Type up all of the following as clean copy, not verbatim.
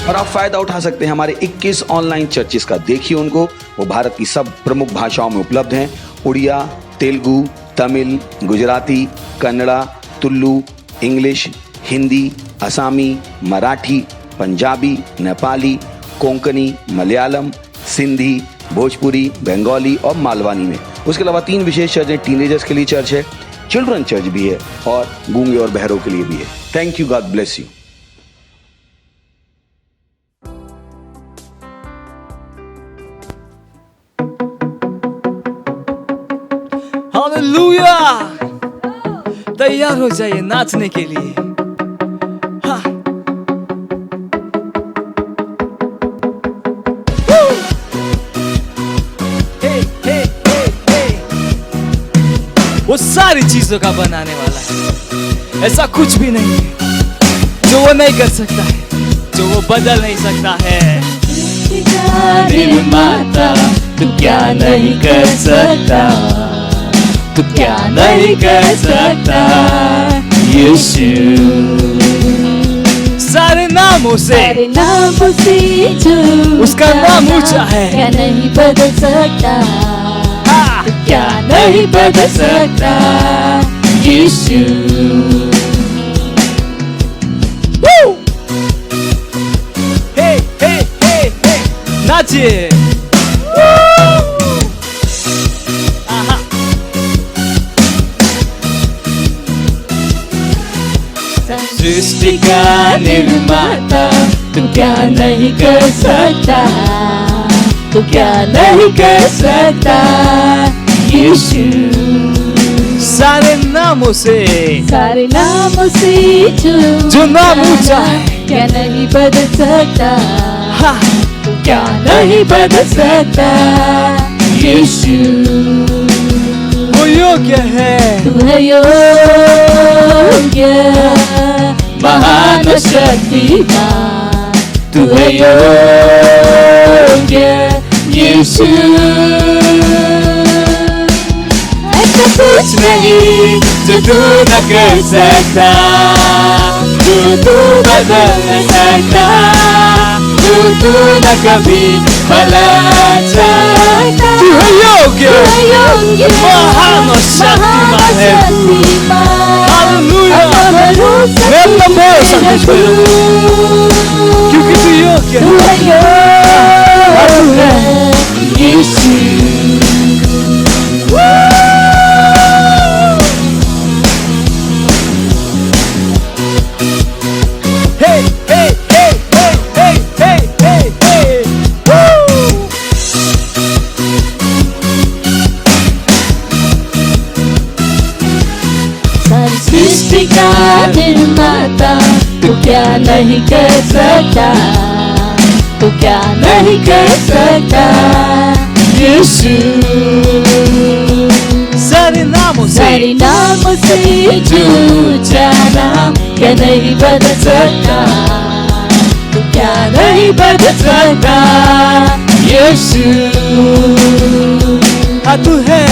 और आप फायदा उठा सकते हैं हमारे 21 ऑनलाइन चर्चेस का। देखिए उनको, वो भारत की सब प्रमुख भाषाओं में उपलब्ध हैं। उड़िया, तेलुगु, तमिल, गुजराती, कन्नड़ा, तुलु, इंग्लिश, हिंदी, असमी, मराठी, पंजाबी, नेपाली, कोंकणी, मलयालम, सिंधी, भोजपुरी, बंगाली और मालवानी में। उसके अलावा 3 विशेष चर्च हैं। टीनेजर्स के लिए चर्च है, चिल्ड्रन चर्च भी है और गूंगे और बहरों के लिए भी है। Thank you, God bless you. Hallelujah! तैयार हो जाइए नाचने के लिए। हाँ। हे, हे, हे, हे। वो सारी चीजों का बनाने वाला है। ऐसा कुछ भी नहीं है जो वो नहीं कर सकता है, जो वो बदल नहीं सकता है। निर्माता, तू क्या नहीं कर सकता, तू क्या नहीं कर सकता यीशु। सारे नामों से जो उसका नाम ऊंचा है। क्या नहीं बदल सकता, हाँ। तू क्या नहीं बदल सकता यीशु। हे हे हे हे, नाचिए। सृष्टि का निर्माता, तू क्या नहीं कर सकता, तू क्या नहीं कर सकता यीशु। सारे नामों से, सारे नामों से जो नाम ऊंचा है, क्या नहीं बदल सकता, हाँ। तू क्या नहीं बदल सकता यीशु। वो योग्य है, तू है योग्य, महान शक्तिमान, तू है योग्य यीशु। ऐसा कुछ नहीं जो तू न कर सकता, जो तू बदल न सकता, जो तू न कभी भला चाहता। तू है योग्य, महान और शक्तिमान है तू। हालेलुया! मैं अपना भरोसा तुझ पर रखूं, क्योंकि तू योग्य है यीशु। हे हे हे हे हे हे हे हे। सृष्टि का निर्माता, तू क्या नहीं कर सकता, तू क्या नहीं कर सकता यीशु। सारे नामों सारे नामों से जो ऊंचा नाम, क्या नहीं बदल सकता, तू क्या नहीं बदल सकता यीशु। हाँ, तू है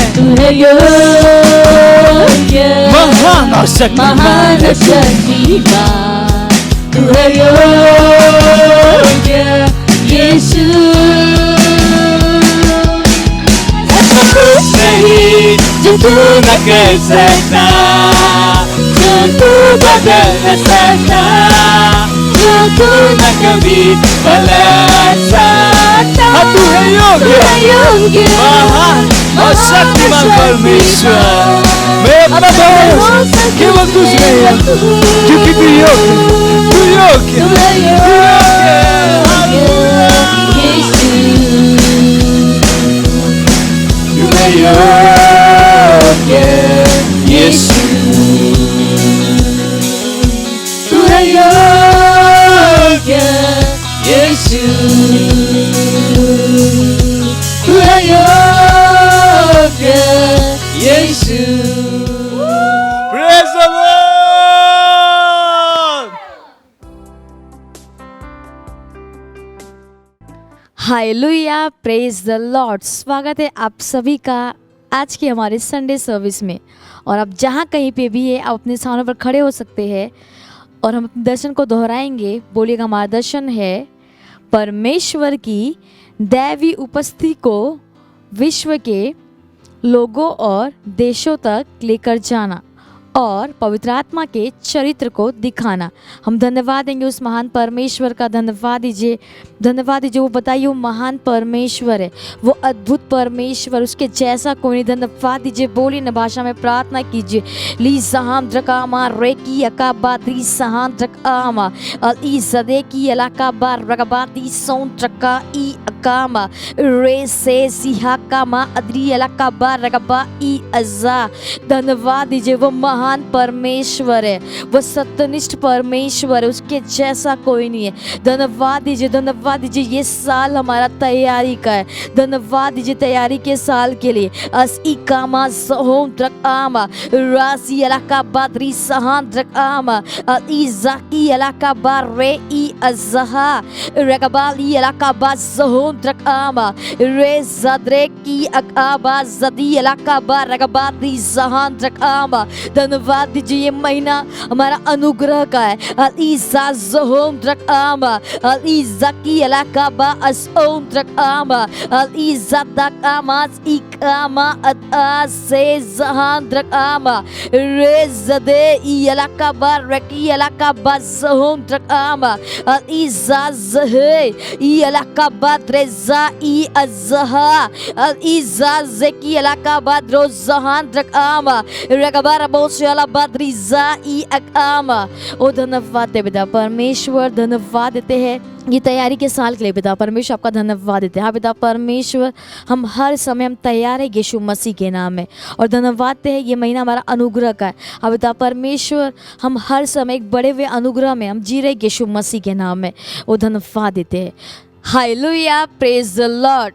योग्य, महान और शक्तिमान, महान शक्तिमान, तू है योग्य यीशु। ऐसा कुछ नहीं जो तू न कर सकता, जो तू बदल न सकता, जो तू न कभी भला सकता। हाँ, तू है योग्य, महान और शक्तिमान परमेश्वर। मैं अपना भरोसा केवल तुझ में है, क्योंकि तू योग्य, यीशु। तू है योग्य यीशु, तू है योग्य यीशु। Praise the Lord! Hallelujah, praise the Lord. स्वागत है आप सभी का आज की हमारे संडे सर्विस में। और आप जहाँ कहीं पे भी है, आप अपने स्थानों पर खड़े हो सकते हैं और हम अपने दर्शन को दोहराएंगे। बोलिएगा, हमारा दर्शन है परमेश्वर की दैवी उपस्थिति को विश्व के लोगों और देशों तक लेकर जाना और पवित्र आत्मा के चरित्र को दिखाना। हम धन्यवाद देंगे उस महान परमेश्वर का। धन्यवाद दीजिए वो बताइए वो महान परमेश्वर है, वो अद्भुत परमेश्वर, उसके जैसा कोई नहीं। धन्यवाद दीजिए, बोलिए न भाषा में प्रार्थना कीजिए। ली सहाम द्रकामा रेकी अकाबाती सहान द्रकामा अल सदे की अलाकाबा रगबाती सोन ट्रका ई अकामा रे से सिहा कामा अद्री अलाकाबा रगबा ई अजा। धन्यवाद दीजिए, वो महान परमेश्वर है, वो सत्यनिष्ठ परमेश्वर है, उसके जैसा कोई नहीं है। धन्यवाद दीजिए ये साल हमारा तैयारी का है। धन्यवाद दीजिए तैयारी के साल के लिए। अस ई कामा सहोम ट्रक आमा रासी अलाका बादरी सहान ट्रक आमा ई जाकी अलाका बार रे ई अजहा रगबाली अलाका बा सहोम ट्रक आमा रे जदरे की अकाबा जदी अलाका बा रगबादी सहान ट्रक आमा। धन्यवाद दीजिए ये महीना हमारा अनुग्रह का है। अलीजा ज़होम ट्रक आमा अलीजा की अलाका बा असोम ट्रक आमा अलीजा तक आमास इकामा अता से जहान ट्रक आमा रे जदे ई अलाका बा रकी अलाका बा ज़होम ट्रक आमा अलीजा ज़हे ई अलाका बा रेजा ई अज़हा अलीजा ज़की अलाका बा रो जहान ट्रक आमा रगबार बद्रीजा ई अकामा। ओ धन्यवाद दे पिता परमेश्वर, धन्यवाद देते हैं ये तैयारी के साल के लिए पिता परमेश्वर, आपका धन्यवाद देते हैं। हाँ पिता परमेश्वर, हम हर समय हम तैयार है यीशु मसीह के नाम में, और धन्यवाद देते हैं ये महीना हमारा अनुग्रह का है। हाँ पिता परमेश्वर, हम हर समय एक बड़े हुए अनुग्रह में हम जी रहे यीशु मसीह के नाम में, वो धन्यवाद देते हैं। हालेलुया, प्रेज द लॉर्ड।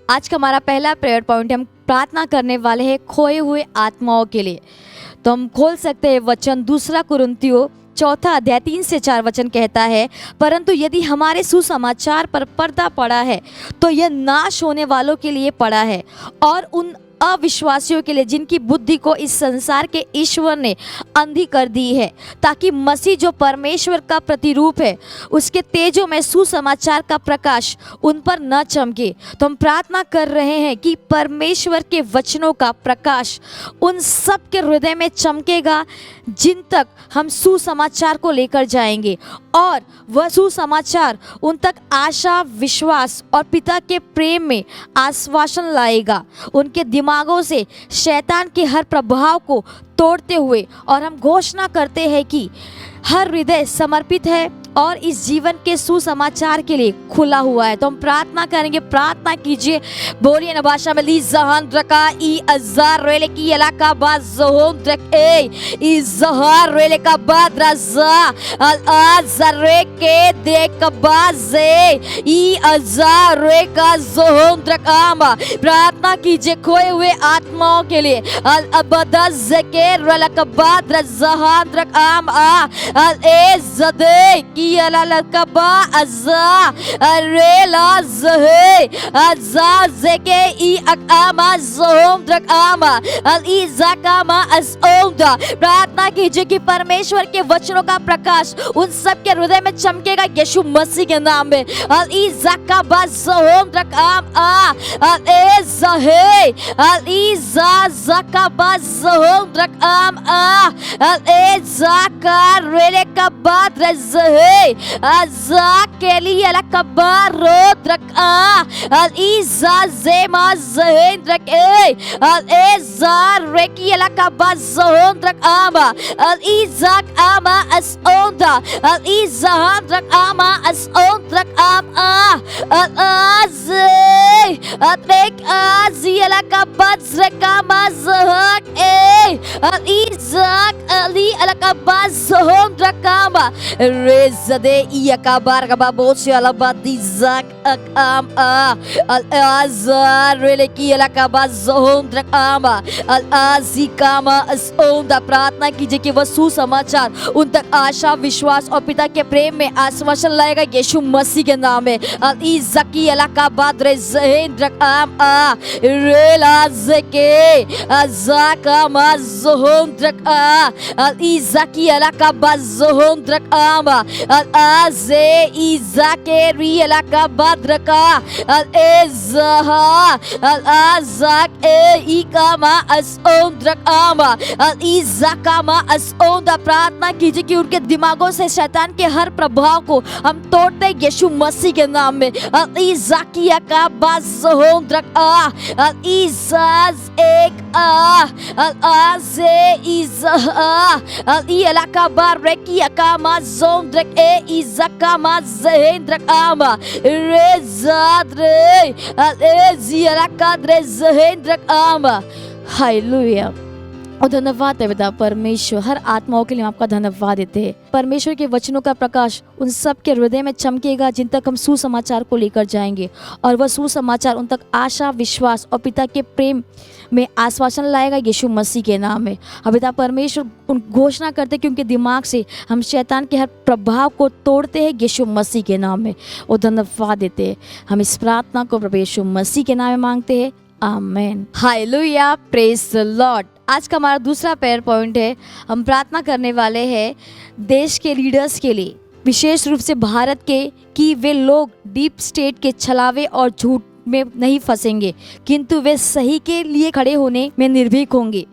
आज का हमारा पहला प्रेयर पॉइंट, हम प्रार्थना करने वाले हैं खोए हुए आत्माओं के लिए। तो हम खोल सकते हैं वचन 2 कुरिन्थियों 4 अध्याय 3 से 4 वचन कहता है, परंतु यदि हमारे सुसमाचार पर पर्दा पड़ा है तो यह नाश होने वालों के लिए पड़ा है और उन अविश्वासियों के लिए जिनकी बुद्धि को इस संसार के ईश्वर ने अंधी कर दी है, ताकि मसीह जो परमेश्वर का प्रतिरूप है उसके तेजों में सुसमाचार का प्रकाश उन पर न चमके। तो हम प्रार्थना कर रहे हैं कि परमेश्वर के वचनों का प्रकाश उन सब के हृदय में चमकेगा जिन तक हम सुसमाचार को लेकर जाएंगे, और वह सुसमाचार उन तक आशा, विश्वास और पिता के प्रेम में आश्वासन लाएगा, उनके दिमागों से शैतान के हर प्रभाव को तोड़ते हुए। और हम घोषणा करते हैं कि हर हृदय समर्पित है और इस जीवन के सुसमाचार के लिए खुला हुआ है। तो हम प्रार्थना करेंगे, प्रार्थना कीजिए, बोलिए न भाषा में। ली जहान रका ई अजार रेले की इलाका बा ज़होम ट्रक ए ई ज़हार रेले का बाद रज़ा अल अज़रे के दे कबाज़े ई अजार रे का ज़होम ट्रक आमा। प्रार्थना कीजिए खोए हुए आत्माओं के लिए। अल अबदज़ के रेले का बाद रज़ाहान ट्रक आम आ अल ए ज़दे की अलालकबा अज़ा रेला ज़हे अज़ा ज़के ई अकामा ज़होम ट्रक आमा अल ई ज़कामा अज़ओदा। प्रार्थना कीजिए कि परमेश्वर के वचनों का प्रकाश उन सब के हृदय में चमकेगा यीशु मसीह के नाम में। अल ई ज़काबा ज़होम ट्रक आम आ अल ए ज़हे अल ई ज़काबा ज़होम ट्रक आम आ अल ए ज़का रेले का बाद रज़हे अज़ा के लिए अलकबार रोद रखा अल इज़ा ज़ेमा ज़हेन रख अल एज़ार रेकी अलकबा ज़होन रख आमा अल इज़ाक आमा असओंदा अल इज़ाहान रख आमा असओंद रख आम अल आज़े अत्रेक आज़ी अलकबा ज़रकामा ज़हक अल इज़ाक अली अलकबा ज़होन रख आमा रेज़दे इयकाबार कबा बोचे अलबादी ज़ाक अकाम अल आज़ार रेलेकी अलकबा ज़होन रख आमा अल आज़ी कामा असओंदा। प्रार्थना कीजिए कि वह सुसमाचार उन तक आशा, विश्वास और पिता के प्रेम में आश्वासन लाएगा यीशु मसीह के नाम में। अल इज़की अलकबा ज़हेन रख आम रेला ज़के अज़ाकामा ज़होन रख अल इज़ Izaki alaka bazohondrak ama al aze izake ri alaka badraka al ezaha al azak e ikama asondrak ama al izakama asonda। प्रार्थना कीजिए कि उनके दिमागों से शैतान के हर प्रभाव को हम तोड़ते यीशु मसीह के नाम में। al izakia ka bazohondrak a al izaz ek a al aze izah al ialaka bareki akama zondrak e izakama zehendrak ama rezadre al ezialaka dre zehendrak ama। हालेलुया। और धन्यवाद है पिता परमेश्वर, हर आत्माओं के लिए हम आपका धन्यवाद देते हैं। परमेश्वर के वचनों का प्रकाश उन सब के हृदय में चमकेगा जिन तक हम सुसमाचार को लेकर जाएंगे, और वह सुसमाचार उन तक आशा, विश्वास और पिता के प्रेम में आश्वासन लाएगा यीशु मसीह के नाम में। अब पिता परमेश्वर उन घोषणा करते कि उनके दिमाग से हम शैतान के हर प्रभाव को तोड़ते हैं यीशु मसीह के नाम में, और धन्यवाद देते हैं। हम इस प्रार्थना को प्रभु यीशु मसीह के नाम में मांगते हैं, आमेन। हालेलुया, प्रेज द लॉर्ड। आज का हमारा दूसरा प्रेयर पॉइंट है, हम प्रार्थना करने वाले हैं देश के लीडर्स के लिए, विशेष रूप से भारत के, कि वे लोग डीप स्टेट के छलावे और झूठ में नहीं फंसेंगे, किंतु वे सही के लिए खड़े होने में निर्भीक होंगे।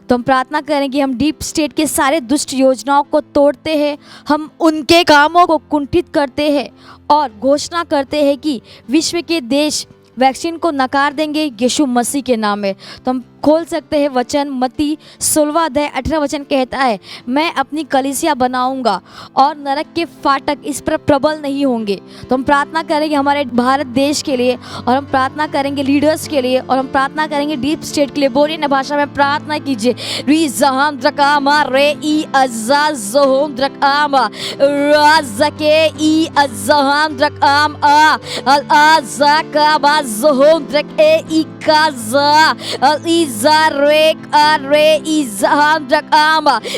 तो हम प्रार्थना करेंगे, हम डीप स्टेट के सारे दुष्ट योजनाओं को तोड़ते हैं, हम उनके कामों को कुंठित करते हैं और घोषणा करते हैं कि विश्व के देश वैक्सीन को नकार देंगे यीशु मसीह के नाम में। तो हम खोल सकते हैं वचन, मत्ती 16 अध्याय 18 वचन कहता है, मैं अपनी कलीसिया बनाऊंगा और नरक के फाटक इस पर प्रबल नहीं होंगे। तो हम प्रार्थना करेंगे हमारे भारत देश के लिए, और हम प्रार्थना करेंगे लीडर्स के लिए, और हम प्रार्थना करेंगे डीप स्टेट के लिए। बोलिए ना भाषा में प्रार्थना कीजिए। री जहां द्रकामा रे ई अज़ाज़ोम द्रकामा राज़के ई अज़हां द्रकाम आ अल आज़ाका बाज़ोम द्रक ए ई काज़ा अल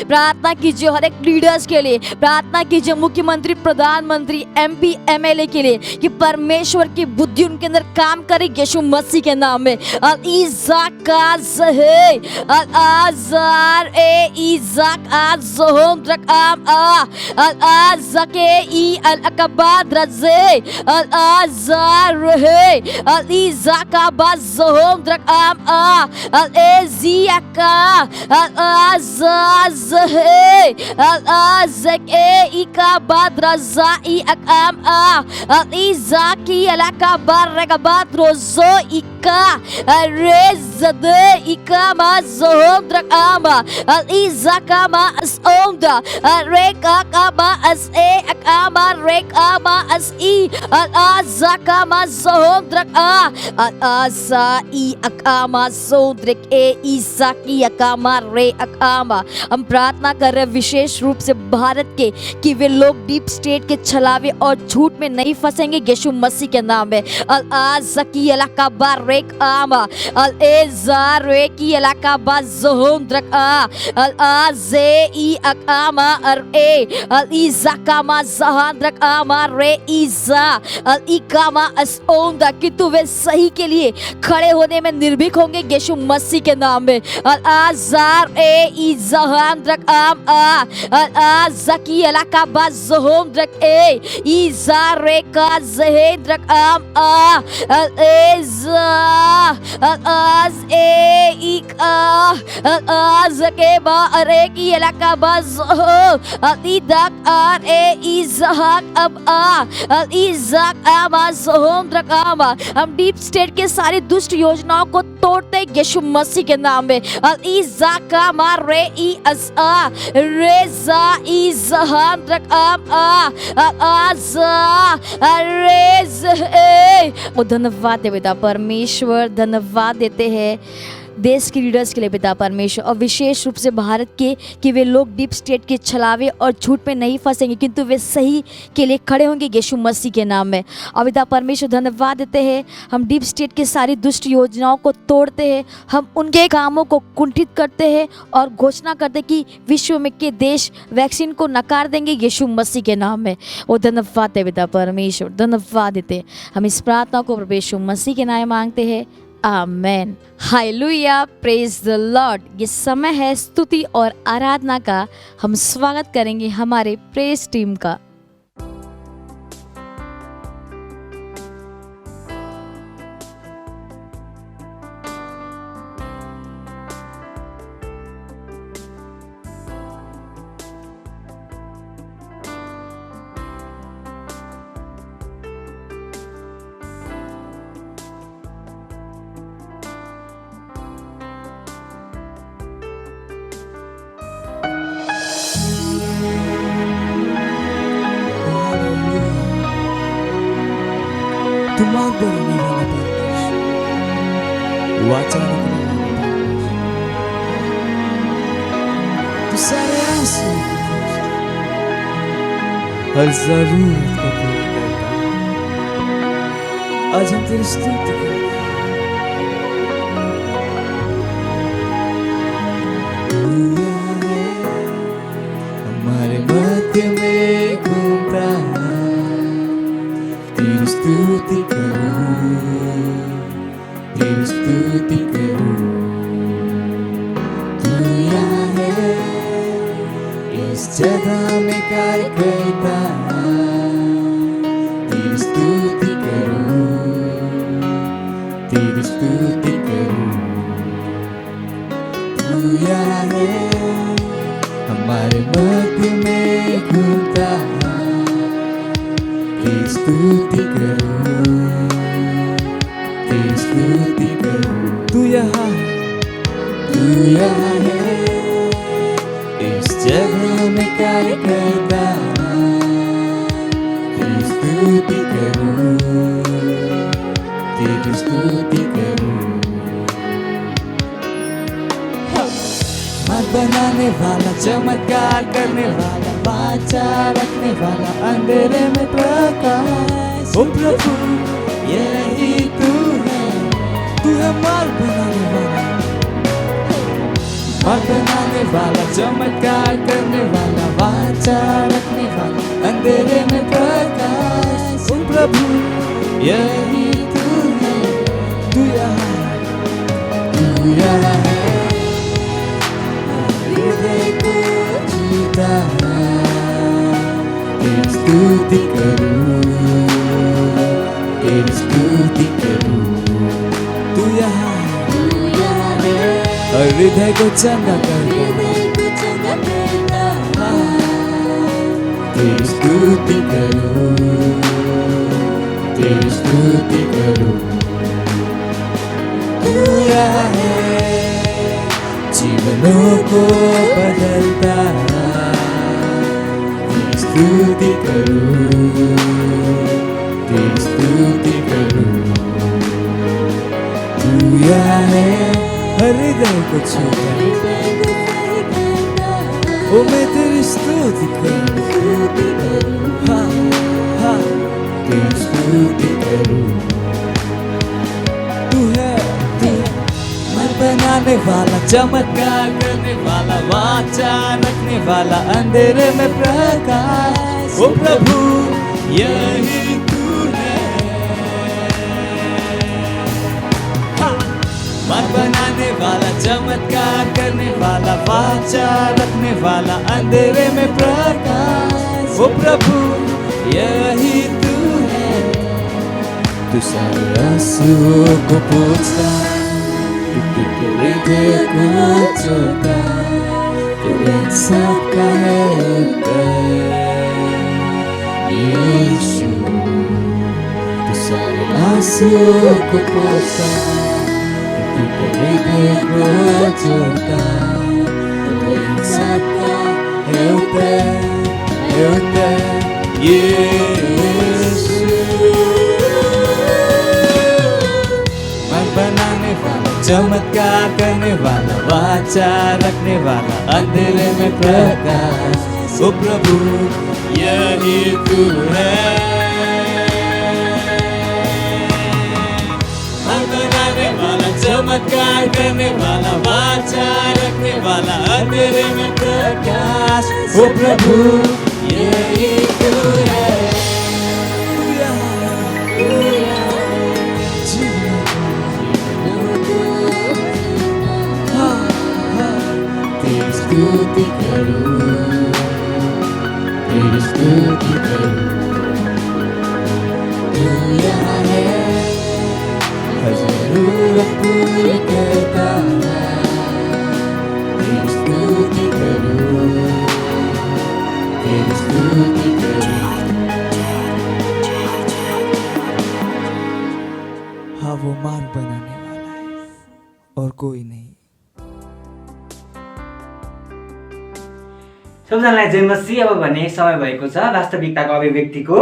प्रार्थना कीजिए हर एक लीडर्स के लिए, प्रार्थना कीजिए मुख्यमंत्री, प्रधानमंत्री, MP, MLA के लिए, कि परमेश्वर की बुद्धि उनके अंदर काम करे यीशु मसीह के नाम में। Al-Eziaka Al-Azazhe Al-Azake Ika Badrazai Akam Al-Izaki Alaka Barragabadrozo Ika Rezade Ika Mazohom Drakama Al-Izaka Maasonda Rekaka Maase Akama Rekama Asi Al-Azaka Mazohom Draka Al-Azai Akama सोद्रिक ए ईसाकी अकामा रे अकामा। हम प्रार्थना कर रहे हैं विशेष रूप से भारत के, कि वे लोग डीप स्टेट के छलावे और झूठ में नहीं फंसेंगे यीशु मसीह के नाम में। अल आज़की इलाका बारेक आमा अल एज़ारे की इलाका बाज़ोहम द्रका अल आज़े ई अकामा अर ए अल ईज़ाकामा ज़हान द्रकामा रे ईज़ा अल इकामा असओंदा, कि तू वे सही के लिए खड़े होने में निर्भीक होंगे यीशु मसीह के नाम में। अल आज़ार ए इज़हान द्रक आम आ अल आज़की इलाका बाज़ोहम द्रक ए इज़ारे का ज़हे द्रक आम आ अल एज़ा अल आज़ ए इका अल आज़ के बा अरे की इलाका बाज़ोहम अल इदक आर ए इज़हाक अब आ अल इज़ाक आमा ज़ोहम द्रक आमा। हम डीप स्टेट के सारी दुष्ट योजनाओं को तोड़ते यीशु मसीह के नाम में। अल इज़ाका मा रे ई अज़ा रेज़ा इज़हान द्रक आम आ अल आज़ा रेज़ ए। धन्यवाद दे पिता परमेश्वर, धन्यवाद देते हैं देश के लीडर्स के लिए पिता परमेश्वर, और विशेष रूप से भारत के, कि वे लोग डीप स्टेट के छलावे और झूठ में नहीं फंसेंगे, किंतु वे सही के लिए खड़े होंगे यीशु मसीह के नाम में। और पिता परमेश्वर धन्यवाद देते हैं, हम डीप स्टेट के सारी दुष्ट योजनाओं को तोड़ते हैं, हम उनके कामों को कुंठित करते हैं और घोषणा करते हैं कि विश्व में के देश वैक्सीन को नकार देंगे यीशु मसीह के नाम में। वो धन्यवाद है पिता परमेश्वर, धन्यवाद देते हैं। हम इस प्रार्थना को प्रभु यीशु मसीह के नाम में मांगते हैं, आमेन। हालेलुया, प्रेज द लॉर्ड। ये समय है स्तुति और आराधना का। हम स्वागत करेंगे हमारे प्रेज टीम का। तू मार्ग बनने वाला परमेश्वर, वाचा रखने वाला परमेश्वर, तू सारे आंसू को पोंछता, हर जरूरत को पूरा करता। आज हम तेरी स्तुति करते हैं। तू हमारे मध्य में घूमता है, तेरी स्तुति करूं, तेरी स्तुति करूं। तू यहाँ है इस जगह में कार्य करता, तेरी स्तुति करूं, तेरी स्तुति करूं। तू यहाँ है हमारे मध्य में घूमता, तेरी स्तुति करूं, तेरी स्तुति करूं। तू यहाँ है इस जगह में कार्य करता, तेरी स्तुति करूं, तेरी स्तुति करूं। मत बनाने वाला, चमत्कार करने वाला, वाचा रखने वाला, अंधेरे में प्रकाश। ओ प्रभु यही तू है मार्ग बनाने वाला, मार्ग बनाने वाला, चमत्कार करने वाला, वाचा रखने वाला, अंधेरे में प्रकाश। ओ प्रभु यही तू है, तू यहाँ है, हृदय को जीता, तेरी स्तुति करूं, तेरी स्तुति करूं। तू यहाँ है, हृदय को चंगा करता, तेरी स्तुति करूं, तेरी स्तुति करूं। तू यहाँ है जीवनों को बदलता, तेरी स्तुति करूं, तेरी स्तुति करूं। तू यहाँ है हृदय को छूता, ओ मैं तेरी स्तुति करूं, हाँ हाँ तेरी स्तुति करूं। तू है मन बनाने वाला, चमत्कार करने वाला, वाचा रखने वाला, अंधेरे में प्रकाश। ओ प्रभु यही तू है, मन बनाने वाला, चमत्कार करने वाला, वाचा रखने वाला, अंधेरे में प्रकाश। ओ प्रभु यही तू है, तू सारे आंसुओं को पोंछता, हृदय को जोड़ता, तू इन सबका है उत्तर। यीशु तू सारे आंसुओं को पोंछता, हृदय को जोड़ता, तू इन सबका है उत्तर, है उत्तर। यीशु मन बनाने वाला, चमत्कार करने वाला, वाचा रखने वाला, अंधेरे में प्रकाश। ओ प्रभु यही तू है, मन बनाने वाला, चमत्कार करने वाला, वाचा रखने वाला, अंधेरे में प्रकाश। ओ प्रभु यही तू है, स्तुति करूं, तू यहाँ है, हर जरूरत पूरी करता है, तेरी स्तुति करूं, तेरी स्तुति करूं। हाँ, वो मार्ग बनाने वाला है और कोई नहीं। सबजनालाई जय मसीह। अब भने समय भएको छ वास्तविकताको अभिव्यक्तिको।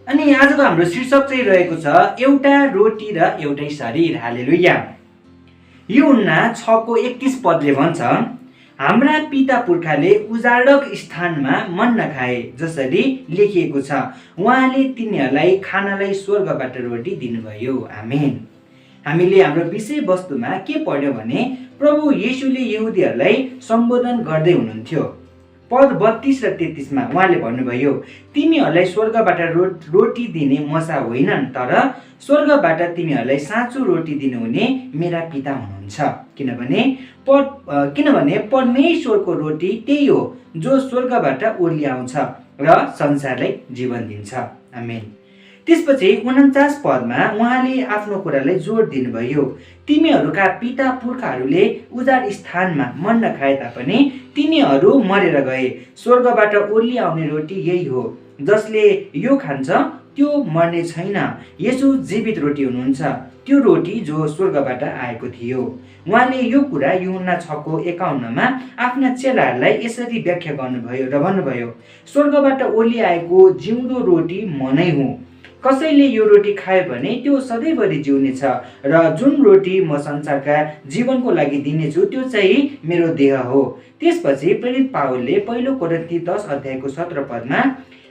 अनि आजको हाम्रो शीर्षक चाहिँ रहेको छ एउटा रोटी र एउटै शरीर। हालेलुया। यूहन्ना 6:31 पदले भन्छ, हाम्रा पिता पुर्खाले उजाडक स्थानमा मन्ना खाए, जसरी लेखिएको छ, उहाँले तिनीहरूलाई खानलाई स्वर्गबाट रोटी दिनुभयो। आमेन। हामीले हाम्रो विषयवस्तुमा के पढ्यौँ भने प्रभु येशूले यहुदीहरूलाई सम्बोधन गर्दै हुनुहुन्थ्यो। पद 32 र 33 मा उहाँले भन्नुभयो, तिमीहरूलाई स्वर्गबाट रोटी दिने मसा होइनन्, तर स्वर्गबाट तिमीहरूलाई साँचो रोटी दिनुहुने मेरा पिता हुनुहुन्छ। किनभने परमेश्वरको रोटी त्यही हो जो स्वर्गबाट ओर्ली आउँछ र संसारलाई जीवन दिन्छ। आमेन। त्यसपछि 49 पदमा उहाँले आफ्नो कुरालाई जोड दिनुभयो, तिमीहरूका पिता पुर्खाहरूले उजाड स्थानमा मन्ना खाए तापनि तिनीहरू मरेर गए। स्वर्गबाट ओर्ली आउने रोटी यही हो, जसले यो खान्छ त्यो मर्ने छैन। येशू जीवित रोटी हुनुहुन्छ, त्यो रोटी जो स्वर्गबाट आएको थियो। उहाँले यो कुरा यूहन्ना 6:51 मा आफ्ना चेलाहरूलाई यसरी व्याख्या गर्नुभयो र भन्नुभयो, स्वर्गबाट ओर्ली आएको जिउँदो रोटी म नै हुँ। कसैले यो रोटी खायो भने त्यो सधैँभरि जिउनेछ, र जुन रोटी म संसारका जीवनको लागि दिनेछु त्यो चाहिँ मेरो देह हो। त्यसपछि प्रेरित पावलले 1 कोरिन्थी 10:17 पदमा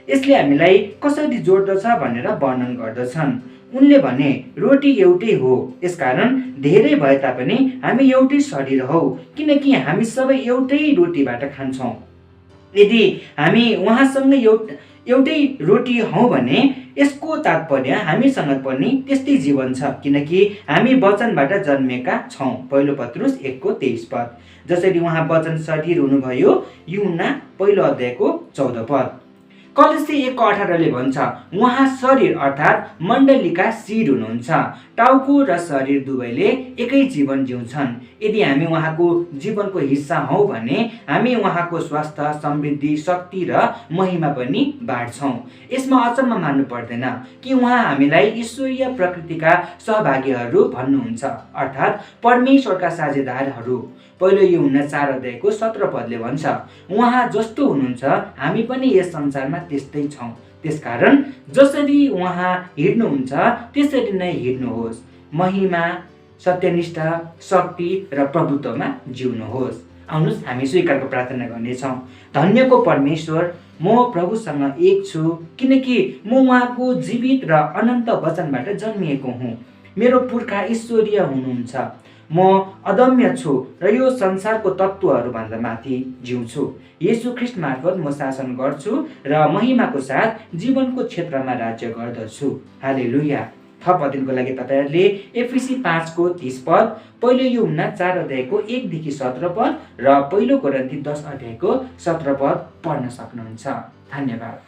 यसले हामीलाई कसरी जोड्दछ भनेर वर्णन गर्दछन्। उनले भने, रोटी एउटै हो, यसकारण धेरै भए तापनि हामी एउटै शरीर हौ, किनकि हामी सबै एउटै रोटीबाट खान्छौँ। यदि हामी उहाँसँग एउटै रोटी हौँ भने यसको तात्पर्य हामीसँग पनि त्यस्तै जीवन छ, किनकि हामी वचनबाट जन्मेका छौँ। 1 पत्रुस 1:23 पद। जसरी उहाँ वचन शरीर हुनुभयो, यूहन्ना 1:14 पद। कलोसी 1:18 भन्छ, उहाँ शरीर अर्थात् मण्डलीका शिर हुनुहुन्छ। टाउको र शरीर दुवैले एकै जीवन जिउँछन्। यदि हामी उहाँको जीवनको हिस्सा हौँ भने हामी उहाँको स्वास्थ्य, समृद्धि, शक्ति र महिमा पनि बाँड्छौँ। यसमा अचम्म मान्नु पर्दैन कि उहाँ हामीलाई ईश्वरीय प्रकृतिका सहभागीहरू भन्नुहुन्छ, अर्थात् परमेश्वरका साझेदारहरू। 1 यूहन्ना 4:17 पदले भन्छ, उहाँ जस्तो हुनुहुन्छ हामी पनि यस संसारमा त्यस्तै छौँ। त्यसकारण जसरी उहाँ हिँड्नुहुन्छ त्यसरी नै हिँड्नुहोस्। महिमा, सत्यनिष्ठा, शक्ति र प्रभुत्वमा जिउनुहोस्। आउनुहोस् हामी स्वीकारको प्रार्थना गर्नेछौँ। धन्यको परमेश्वर, म प्रभुसँग एक छु, किनकि म उहाँको जीवित र अनन्त वचनबाट जन्मिएको हुँ। मेरो पुर्खा ईश्वरीय हुनुहुन्छ। म अदम्य छु र यो संसारको तत्त्वहरूभन्दा माथि जिउँछु। येशू ख्रीष्ट मार्फत म शासन गर्छु र महिमाको साथ जीवनको क्षेत्रमा राज्य गर्दछु। हालेलुया। थप अध्ययनको लागि तपाईहरूले एफिसी 5:30 पद, 1 यूहन्ना 4:1-17 पद र 1 कोरिन्थी 10:17 पद पढ्न सक्नुहुन्छ। धन्यवाद।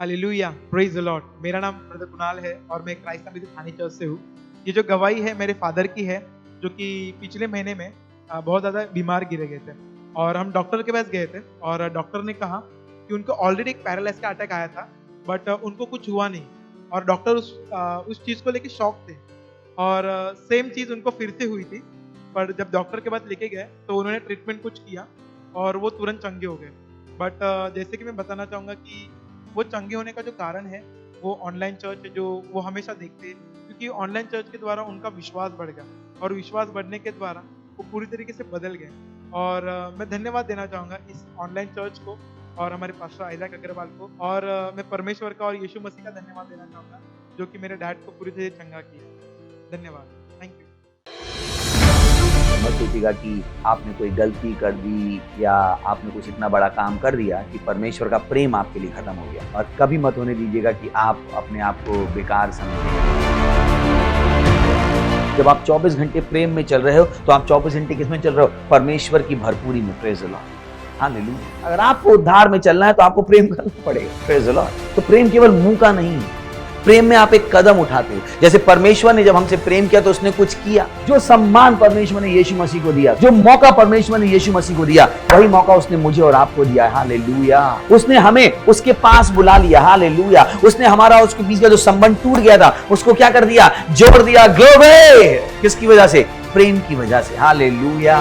हालेलुया, प्रेज द लॉर्ड। मेरा नाम ब्रदर कुणाल है और मैं क्राइस्ट अमित थानी चर्च से हूँ। ये जो गवाही है मेरे फादर की है, जो कि पिछले महीने में बहुत ज़्यादा बीमार गिरे गए थे और हम डॉक्टर के पास गए थे और डॉक्टर ने कहा कि उनको ऑलरेडी एक पैरालाइसिस का अटैक आया था, बट उनको कुछ हुआ नहीं और डॉक्टर उस चीज़ को लेके शॉक थे और सेम चीज़ उनको फिर से हुई थी। पर जब डॉक्टर के पास लेके गए तो उन्होंने ट्रीटमेंट कुछ किया और वो तुरंत चंगे हो गए। बट जैसे कि मैं बताना चाहूँगा कि वो चंगे होने का जो कारण है वो ऑनलाइन चर्च है, जो वो हमेशा देखते हैं, क्योंकि ऑनलाइन चर्च के द्वारा उनका विश्वास बढ़ गया और विश्वास बढ़ने के द्वारा वो पूरी तरीके से बदल गए। और मैं धन्यवाद देना चाहूँगा इस ऑनलाइन चर्च को और हमारे पास्टर आइजैक अग्रवाल को, और मैं परमेश्वर का और यीशु मसीह का धन्यवाद देना चाहूँगा जो कि मेरे डैड को पूरी तरह चंगा किया। धन्यवाद, थैंक यू। मत सोचिएगा कि आपने कोई गलती कर दी या आपने कुछ इतना बड़ा काम कर दिया कि परमेश्वर का प्रेम आपके लिए खत्म हो गया, और कभी मत होने दीजिएगा कि आप अपने आप को बेकार समझें। जब आप 24 घंटे प्रेम में चल रहे हो तो आप 24 घंटे किसमें चल रहे हो? परमेश्वर की भरपूरी में। प्रेज द लॉर्ड, हालेलुया। अगर आपको उद्धार में चलना है तो आपको प्रेम करना पड़ेगा। प्रेज द लॉर्ड। तो प्रेम केवल मुंह का नहीं है, प्रेम में आप एक कदम उठाते हो। जैसे परमेश्वर ने जब हमसे प्रेम किया तो उसने कुछ किया। जो सम्मान परमेश्वर ने यीशु मसीह को दिया, जो मौका परमेश्वर ने यीशु मसीह को दिया, वही मौका उसने मुझे और आपको दिया है। हालेलुया। उसने हमें उसके पास बुला लिया। हालेलुया। उसने हमारा उसके बीच का जो संबंध टूट गया था उसको क्या कर दिया? जोड़ दिया। ग्लोरी। किसकी वजह से? प्रेम की वजह से। हालेलुया।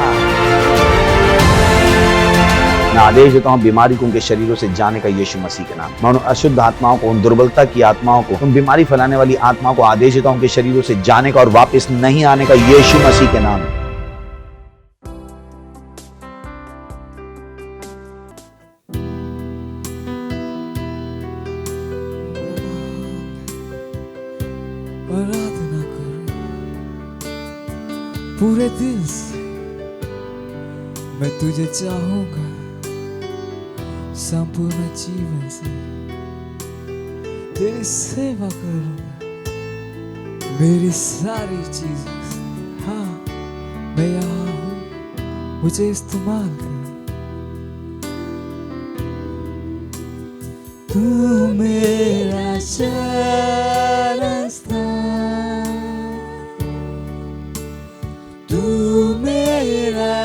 मैं आदेश देता हूं बीमारी को उनके शरीरों से जाने का यीशु मसीह के नाम। मैं उन अशुद्ध आत्माओं को, उन दुर्बलता की आत्माओं को, उन बीमारी फैलाने वाली आत्माओं को आदेश देता हूं उनके शरीरों से जाने का और वापस नहीं आने का यीशु मसीह के नाम। आराधना करो पूरे दिल से। मैं तुझे चाहूंगा संपूर्ण जीवन से। तेरी सेवा करूंगा मेरी सारी चीजों से। हाँ, मैं यहाँ हूँ, मुझे इस्तेमाल कर। तू मेरा शरण स्थान, तू मेरा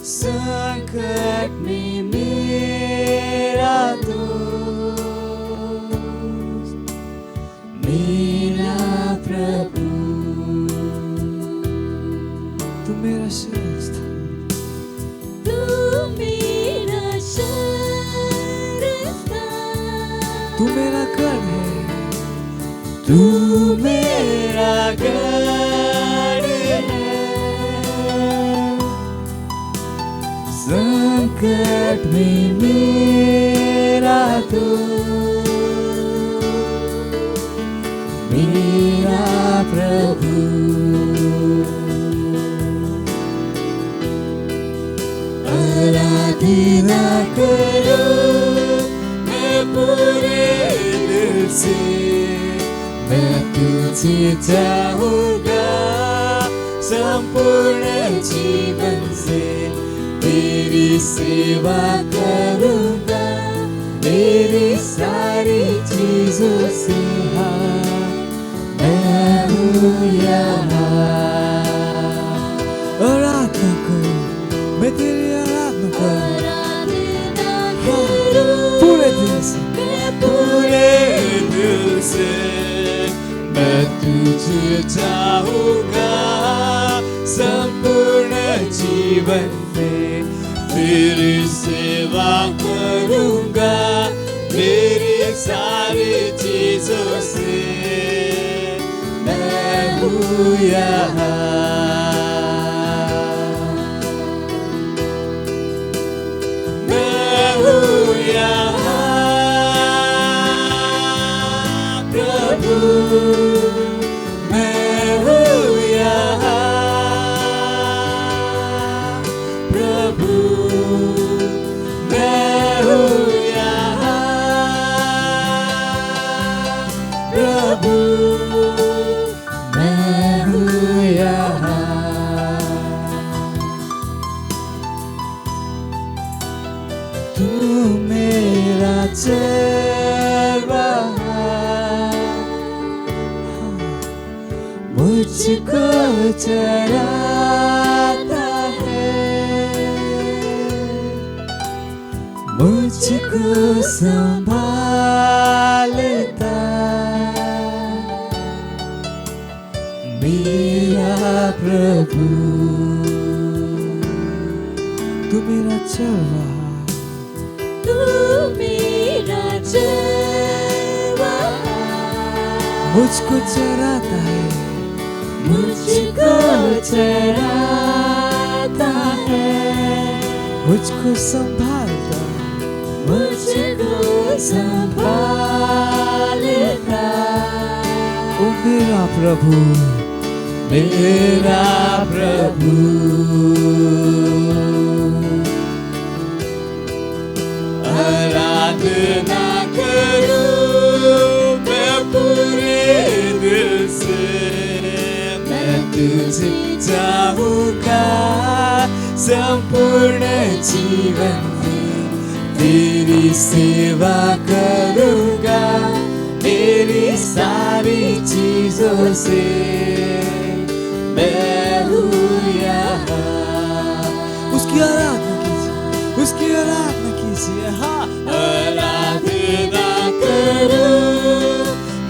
संकट में मेरा दोस्त, मेरा प्रभु। तू मेरा शरण स्थान, तू मेरा शरण स्थान, तू मेरा गढ़ है, तू मेरा गढ़ है। संकट में मेरा दोस्त, मेरा प्रभु। आराधना करो मैं पूरे दिल से। मैं तुझे चाहूंगा संपूर्ण जीवन से। तेरी सेवा करूंगा मेरी सारी चीजों से। हाँ, मैं हूँ यहाँ। आराधना करूं, मैं तेरी आराधना करूं पूरे दिल से। पूरे दिल से मैं तुझे चाहूंगा संपूर्ण जीवन में। तेरी सेवा करूंगा मेरी सारी चीजों से। मैं हूँ यहाँ, मैं हूँ यहाँ प्रभु। मैं हूँ यहाँ प्रभु। मैं हूँ यहाँ प्रभु। मैं हूँ यहाँ। तू मेरा चरवाहा, मुझको चराता है, मुझको संभालता। मेरा प्रभु, तू मेरा चरवाहा, तू मेरा चरवाहा, मुझको चराता है, मुझको चराता है, मुझको संभालता, मुझको संभालता। ओ मेरा प्रभु, मेरा प्रभु, आराधना करूं तुझे चाहूंगा संपूर्ण जीवन में, तेरी सेवा करूंगा मेरी सारी चीजों से। मैं हूँ यहाँ, उसकी आराधना कीजिए, उसकी आराधना कीजिए। हाँ, आराधना करूं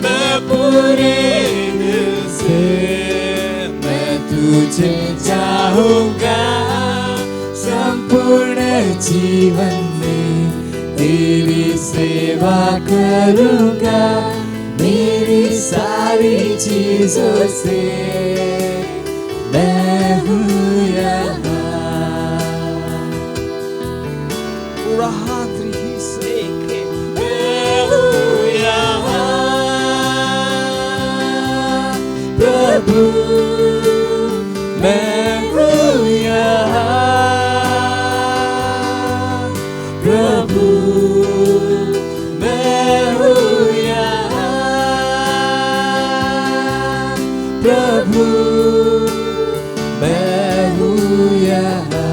मैं पूरे दिल से, मैं तुझे चाहूंगा संपूर्ण जीवन में, तेरी सेवा करूंगा मेरी सारी चीजों से। मैं हूँ यहाँ, पूरा हाथ ही से मैं हूँ यहाँ प्रभु, मैं हूँ यहाँ प्रभु, मैं हूँ यहाँ प्रभु, मैं हूँ यहाँ।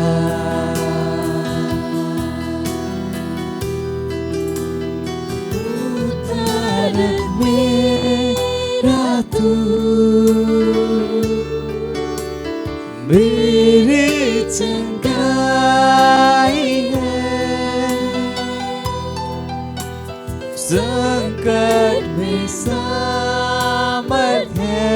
उतार मेरा तू, मेरी चंगाई है, संकट में सामर्थ है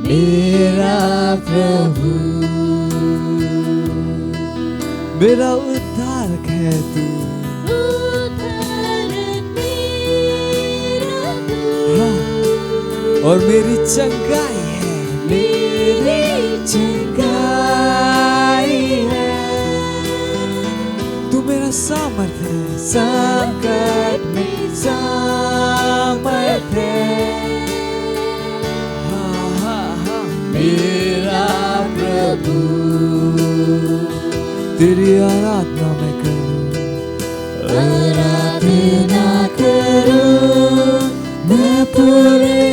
मेरा प्रभु, मेरा उद्धारक है तू। हाँ, और मेरी चंगाई है, मेरी चंगाई है, तू मेरा सामर्थ है, संकट में सामर्थ है। हाँ हाँ हाँ, मेरा प्रभु, तेरी आराधना मैं करूं, आराधना करूं मैं पूरे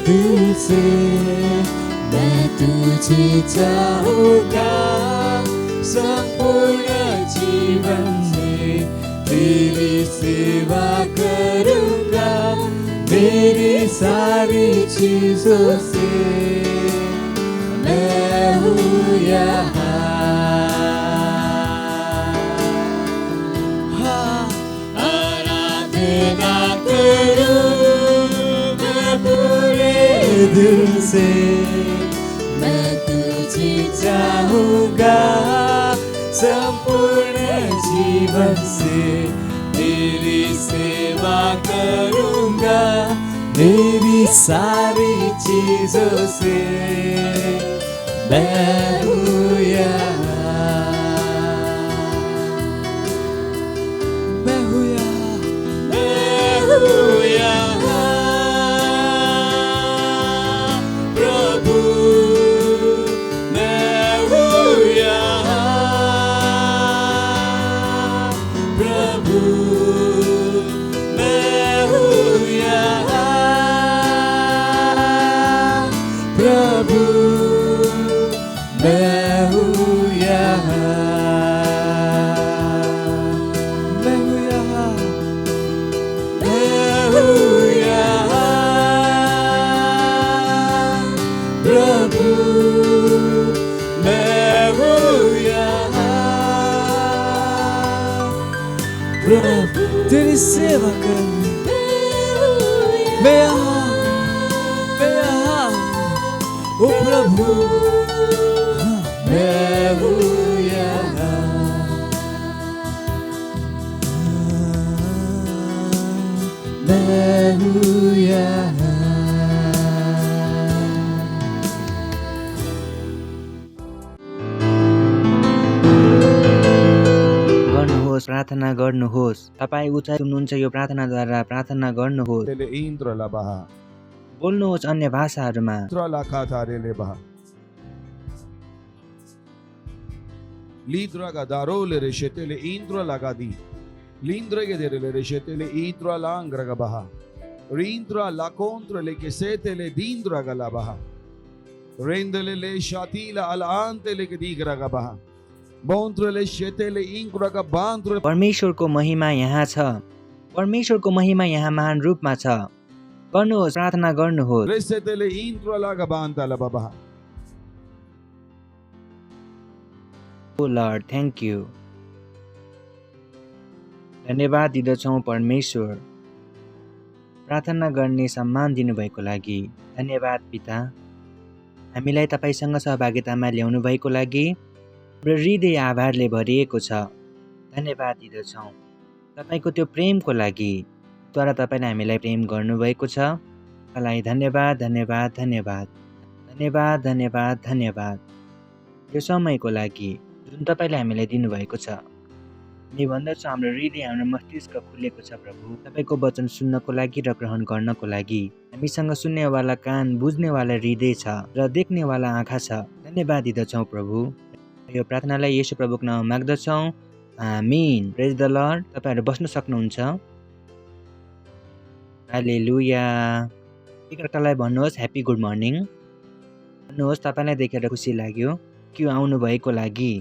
दिल से, मैं तुझे चाहूंगा संपूर्ण जीवन में, तेरी सेवा करूंगा मेरी सारी चीजों से। मैं हूँ यहाँ, हाँ, आराधना करूं मैं पूरे दिल से, मैं तुझे चाहूंगा संपूर्ण जीवन से, तेरी सेवा करूंगा मेरी सारी चीजों से। मैं हूँ यहाँ, मैं हूँ यहाँ, मैं हूँ यहाँ प्रभु, मैं हूँ यहाँ प्रभु, मैं हूँ यहाँ प्रभु, मैं हूँ यहाँ, मैं हूँ यहाँ, मैं हूँ यहाँ प्रभु, मैं हूँ यहाँ प्रभु, तेरी सेवा करने मैं यहाँ, मैं यहाँ ओ प्रभु, हाँ, मैं हूँ यहाँ, मैं हूँ यहाँ। गर्नुहोस्, प्रार्थना गर्नुहोस्। तपाईँ उचाइ हुनुहुन्छ यो प्रार्थनाद्वारा प्रार्थना गर्नुहोस्। Indra labaha, बोल्नुहोस् अन्य भाषाहरूमा। Indra lakatare lebaha. Lidra gadaro le reshete le Indra lagadi. Lindra gedere le reshete le Indra langra gabaha. Rindra la contra le che sete le dindra galabaha. Rendele le shatila al ante le que digra gabaha. Bontre le shete le inkra ga bantre. परमेश्वरको महिमा यहाँ छ, परमेश्वरको महिमा यहाँ महान रूपमा छ। गर्नुहोस्, प्रार्थना गर्नुहोस्। Resete le intra la gabanta la babaha. Oh Lord, thank you. धन्यवाद दिदछौँ परमेश्वर, प्रार्थना गर्ने सम्मान दिनुभएको लागि। धन्यवाद पिता, हामीलाई तपाईँसँग सहभागितामा ल्याउनु भएको लागि हाम्रो हृदय आभारले भरिएको छ। धन्यवाद दिदछौँ तपाईँको त्यो प्रेमको लागि, द्वारा तपाईँले हामीलाई प्रेम गर्नुभएको छ। तपाईँलाई धन्यवाद धन्यवाद धन्यवाद धन्यवाद धन्यवाद धन्यवाद यो समयको लागि जुन तपाईँले हामीलाई दिनुभएको छ। हामी भन्दछौँ हाम्रो हृदय, हाम्रो मस्तिष्क खुलेको छ प्रभु, तपाईँको वचन सुन्नको लागि र ग्रहण गर्नको लागि। हामीसँग सुन्नेवाला कान, बुझ्नेवाला हृदय छ र देख्नेवाला आँखा छ। धन्यवाद दिदछौँ प्रभु। यो प्रार्थनालाई येशू प्रभुको नाममा माग्दछौँ, आमीन। प्रेज द लर्ड। तपाईँहरू बस्न सक्नुहुन्छ। हालेलुया। एकअर्कालाई भन्नुहोस् ह्याप्पी गुड मर्निङ। भन्नुहोस् तपाईँलाई देखेर खुसी लाग्यो कि आउनु भएको लागि।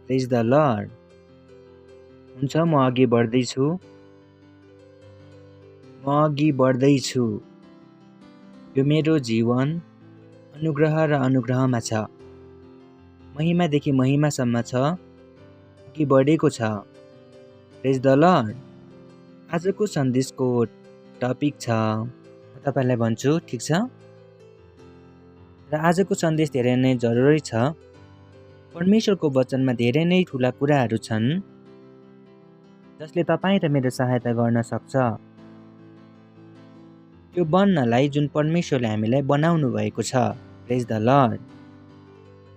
प्रेज द लर्ड। हुन्छ, म अघि बढ्दैछु, यो मेरो जीवन अनुग्रह र अनुग्रहमा छ, महिमादेखि महिमासम्म छ, अघि बढेको छ। Praise the lord. आजको सन्देशको टपिक छ, म तपाईँलाई भन्छु, ठिक छ? र आजको सन्देश धेरै नै जरुरी छ। परमेश्वरको वचनमा धेरै नै ठुला कुराहरू छन् जसले तपाईँ र मेरो सहायता गर्न सक्छ त्यो बन्नलाई जुन परमेश्वरले हामीलाई बनाउनु भएको छ। Praise the lord.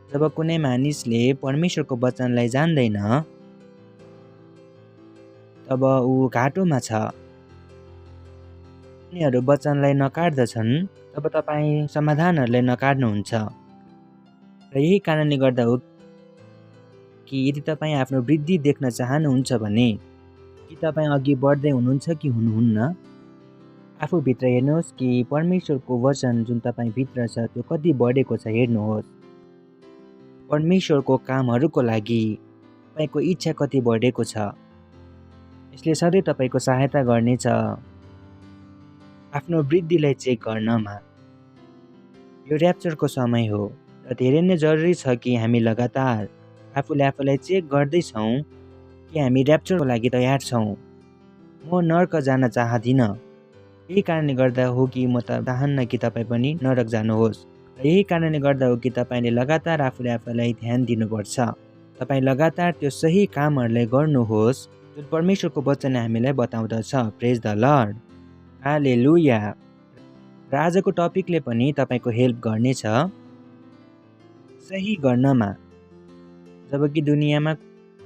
जब कुनै मानिसले परमेश्वरको वचनलाई जान्दैन तब ऊ घाटोमा छ। उनीहरू वचनलाई नकाट्दछन् तब तपाईँ समाधानहरूलाई नकाट्नुहुन्छ। र यही कारणले गर्दा हो कि यदि तपाईँ आफ्नो वृद्धि देख्न चाहनुहुन्छ भने, कि तपाईँ अघि बढ्दै हुनुहुन्छ कि हुनुहुन्न, आफूभित्र हेर्नुहोस् कि परमेश्वरको वचन जुन तपाईँभित्र छ त्यो कति बढेको छ हेर्नुहोस्। परमेश्वरको कामहरूको लागि तपाईँको इच्छा कति बढेको छ। यसले सधैँ तपाईँको सहायता गर्नेछ आफ्नो वृद्धिलाई चेक गर्नमा। यो ऱ्याप्चरको समय हो र धेरै नै जरुरी छ कि हामी लगातार आफूलाई चेक गर्दैछौँ कि हामी ऱ्याप्चरको लागि तयार छौँ। म नरक जान चाहदिनँ। यही कारणले गर्दा हो कि म चाहन्न कि तपाईँ पनि नरक जानुहोस्। र यही कारणले गर्दा हो कि तपाईँले लगातार आफूलाई ध्यान दिनुपर्छ। तपाईँ लगातार त्यो सही कामहरूलाई गर्नुहोस् जुन परमेश्वरको वचनले हामीलाई बताउँदछ। प्रेज द लर्ड। हालेलुया। र आजको टपिकले पनि तपाईँको हेल्प गर्नेछ सही गर्नमा। जबकि दुनियाँमा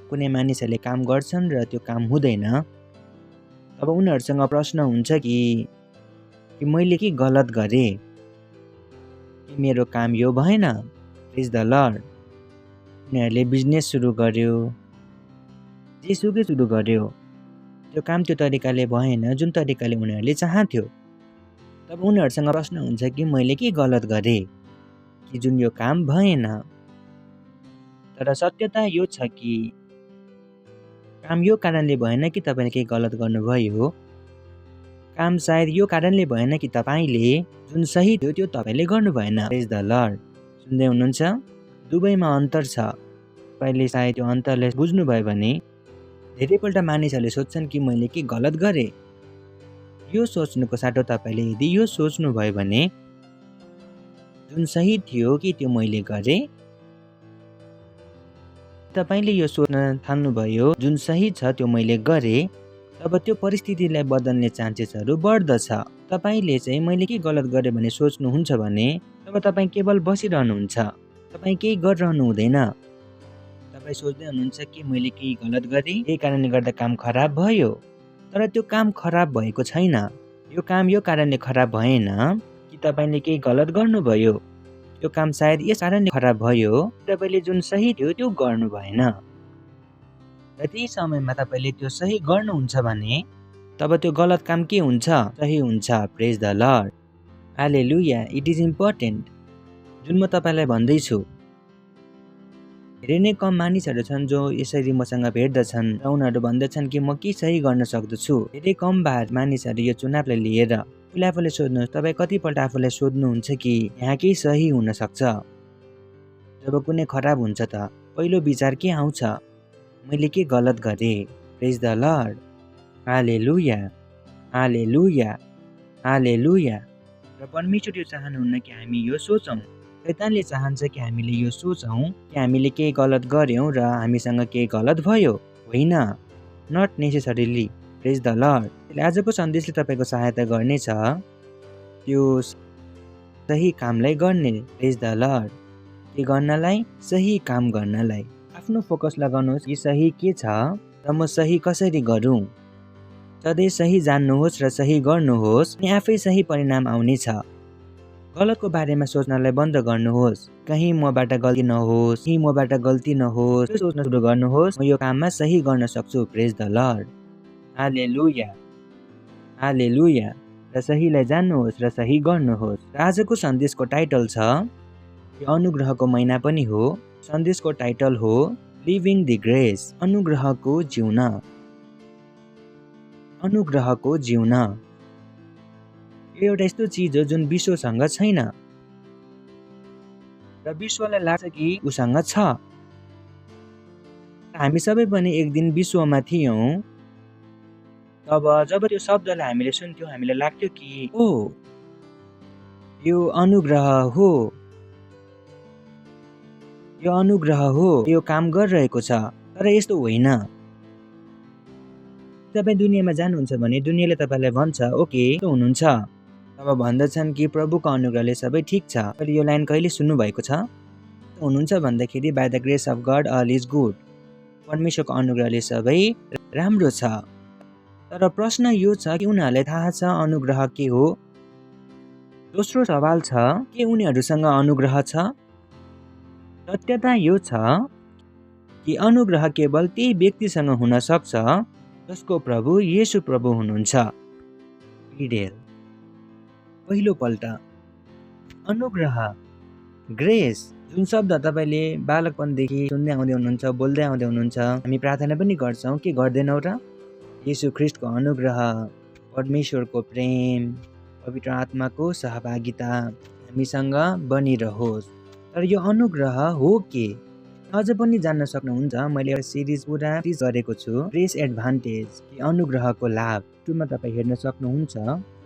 कुनै मानिसहरूले काम गर्छन् र त्यो काम हुँदैन, तब उनीहरूसँग प्रश्न हुन्छ कि मैले के गलत गरेँ, कि मेरो काम यो भएन। प्रेज द लर्ड। उनीहरूले बिजनेस सुरु गर्यो, जेसुकै सुरु गर्यो, त्यो काम त्यो तरिकाले भएन जुन तरिकाले उनीहरूले चाहन्थ्यो। तब उनीहरूसँग प्रश्न हुन्छ कि मैले के गलत गरेँ कि जुन यो काम भएन। तर सत्यता यो छ कि काम यो कारणले भएन कि तपाईँले केही गलत गर्नुभयो। काम सायद यो कारणले भएन कि तपाईँले जुन सही थियो त्यो तपाईँले गर्नु भएन। प्रेज द लर्ड। सुन्दै हुनुहुन्छ? दुवैमा अन्तर छ। तपाईँले सायद त्यो अन्तरलाई बुझ्नुभयो भने धेरैपल्ट मानिसहरूले सोध्छन् कि मैले के गलत गरेँ। यो सोच्नुको साटो तपाईँले यदि यो सोच्नुभयो भने जुन सही थियो कि त्यो मैले गरेँ, तपाईँले यो सोच्न थाल्नुभयो जुन सही छ त्यो मैले गरेँ, तब त्यो परिस्थितिलाई बदल्ने चान्सेसहरू बढ्दछ। तपाईँले चाहिँ मैले के गलत गरेँ भने सोच्नुहुन्छ भने तब तपाईँ केवल बसिरहनुहुन्छ, तपाईँ केही गरिरहनु हुँदैन। तपाईँ सोच्दै हुनुहुन्छ कि मैले केही गलत गरेँ, यही कारणले गर्दा काम खराब भयो। तर त्यो काम खराब भएको छैन। यो काम यो कारणले खराब भएन कि तपाईँले केही गलत गर्नुभयो। यो काम सायद यस कारणले खराब भयो, तपाईँले जुन सही थियो त्यो गर्नु भएन। र त्यही समयमा तपाईँले त्यो सही गर्नुहुन्छ भने तब त्यो गलत काम के हुन्छ? सही हुन्छ। Praise the Lord. Hallelujah. It is important. जुन म तपाईँलाई भन्दैछु, धेरै नै कम मानिसहरू छन् जो यसरी मसँग भेट्दछन् र उनीहरू भन्दछन् कि म के सही गर्न सक्दछु। धेरै कम मानिसहरू यो चुनावलाई लिएर आफूले सोध्नुहोस्, तपाईँ कतिपल्ट आफूलाई सोध्नुहुन्छ कि यहाँ केही सही हुन सक्छ? जब कुनै खराब हुन्छ त पहिलो विचार के आउँछ? मैले के गलत गरेँ? प्रेज द लर्ड। हालेलुया, हालेलुया, हालेलुया। र परमेश्वर यो चाहनुहुन्न कि हामी यो सोचौँ। शैतानले चाहन्छ कि हामीले यो सोचौँ कि हामीले केही गलत गर्यौँ र हामीसँग केही गलत भयो। होइन, not necessarily. Praise the Lord. त्यसले आजको सन्देशले तपाईँको सहायता गर्नेछ त्यो सही कामलाई गर्ने। प्रेज द लर्ड। के गर्नलाई? सही काम गर्नलाई। आफ्नो फोकस लगाउनुहोस् कि सही के छ र म सही कसरी गरौँ। सधैँ सही जान्नुहोस् र सही गर्नुहोस् अनि आफै सही परिणाम आउनेछ। गलतको बारेमा सोच्नलाई बन्द गर्नुहोस्। कहीँ मबाट गल्ती नहोस्, कहीँ मबाट गल्ती नहोस्, त्यो सोच्न सुरु गर्नुहोस् म यो काममा सही गर्न सक्छु। प्रेज द लर्ड। हालेलुया, हालेलुया। र सहीलाई जान्नुहोस् र सही गर्नुहोस्। र आजको सन्देशको टाइटल छ, यो अनुग्रहको महिना पनि हो। सन्देशको टाइटल हो लिभिङ द ग्रेस। अनुग्रहको जीवन। अनुग्रहको जीवन। यो एउटा यस्तो चिज हो जुन विश्वसँग छैन र विश्वलाई लाग्छ कि उसँग छ। हामी सबै पनि एक दिन विश्वमा थियौँ। तब जब त्यो शब्दलाई हामीले सुन्थ्यौँ हामीलाई लाग्थ्यो कि ओ यो अनुग्रह हो, यो अनुग्रह हो, यो काम गरिरहेको छ। तर यस्तो होइन। तपाईँ दुनियाँमा जानुहुन्छ भने दुनियाँले तपाईँलाई भन्छ ओके हुनुहुन्छ। तब भन्दछन् कि प्रभुको अनुग्रहले सबै ठिक छ। अहिले यो लाइन कहिले सुन्नुभएको छ? हुनुहुन्छ भन्दाखेरि by the grace of God all is good. परमेश्वरको अनुग्रहले सबै राम्रो छ। तर प्रश्न यो छ कि उनीहरूलाई थाहा छ अनुग्रह के हो? दोस्रो सवाल छ के उनीहरूसँग अनुग्रह छ? सत्यता यो छ कि अनुग्रह केवल त्यही व्यक्तिसँग हुन सक्छ जसको प्रभु येशू प्रभु हुनुहुन्छ। पहिलो पल्ट अनुग्रह, ग्रेस जुन शब्द तपाईँले बालकपनदेखि सुन्दै आउँदै हुनुहुन्छ, बोल्दै आउँदै हुनुहुन्छ। हामी प्रार्थना पनि गर्छौँ के गर्दैनौँ र? येशू ख्रीष्टको अनुग्रह, परमेश्वरको प्रेम, पवित्र आत्माको सहभागिता हामीसँग बनिरहोस्। तर यो अनुग्रह हो के? अझ पनि जान्न सक्नुहुन्छ। मैले एउटा सिरिज पुरा गरेको छु, ग्रेस एडभान्टेज, कि अनुग्रहको लाभ। युट्युबमा तपाईँ हेर्न सक्नुहुन्छ।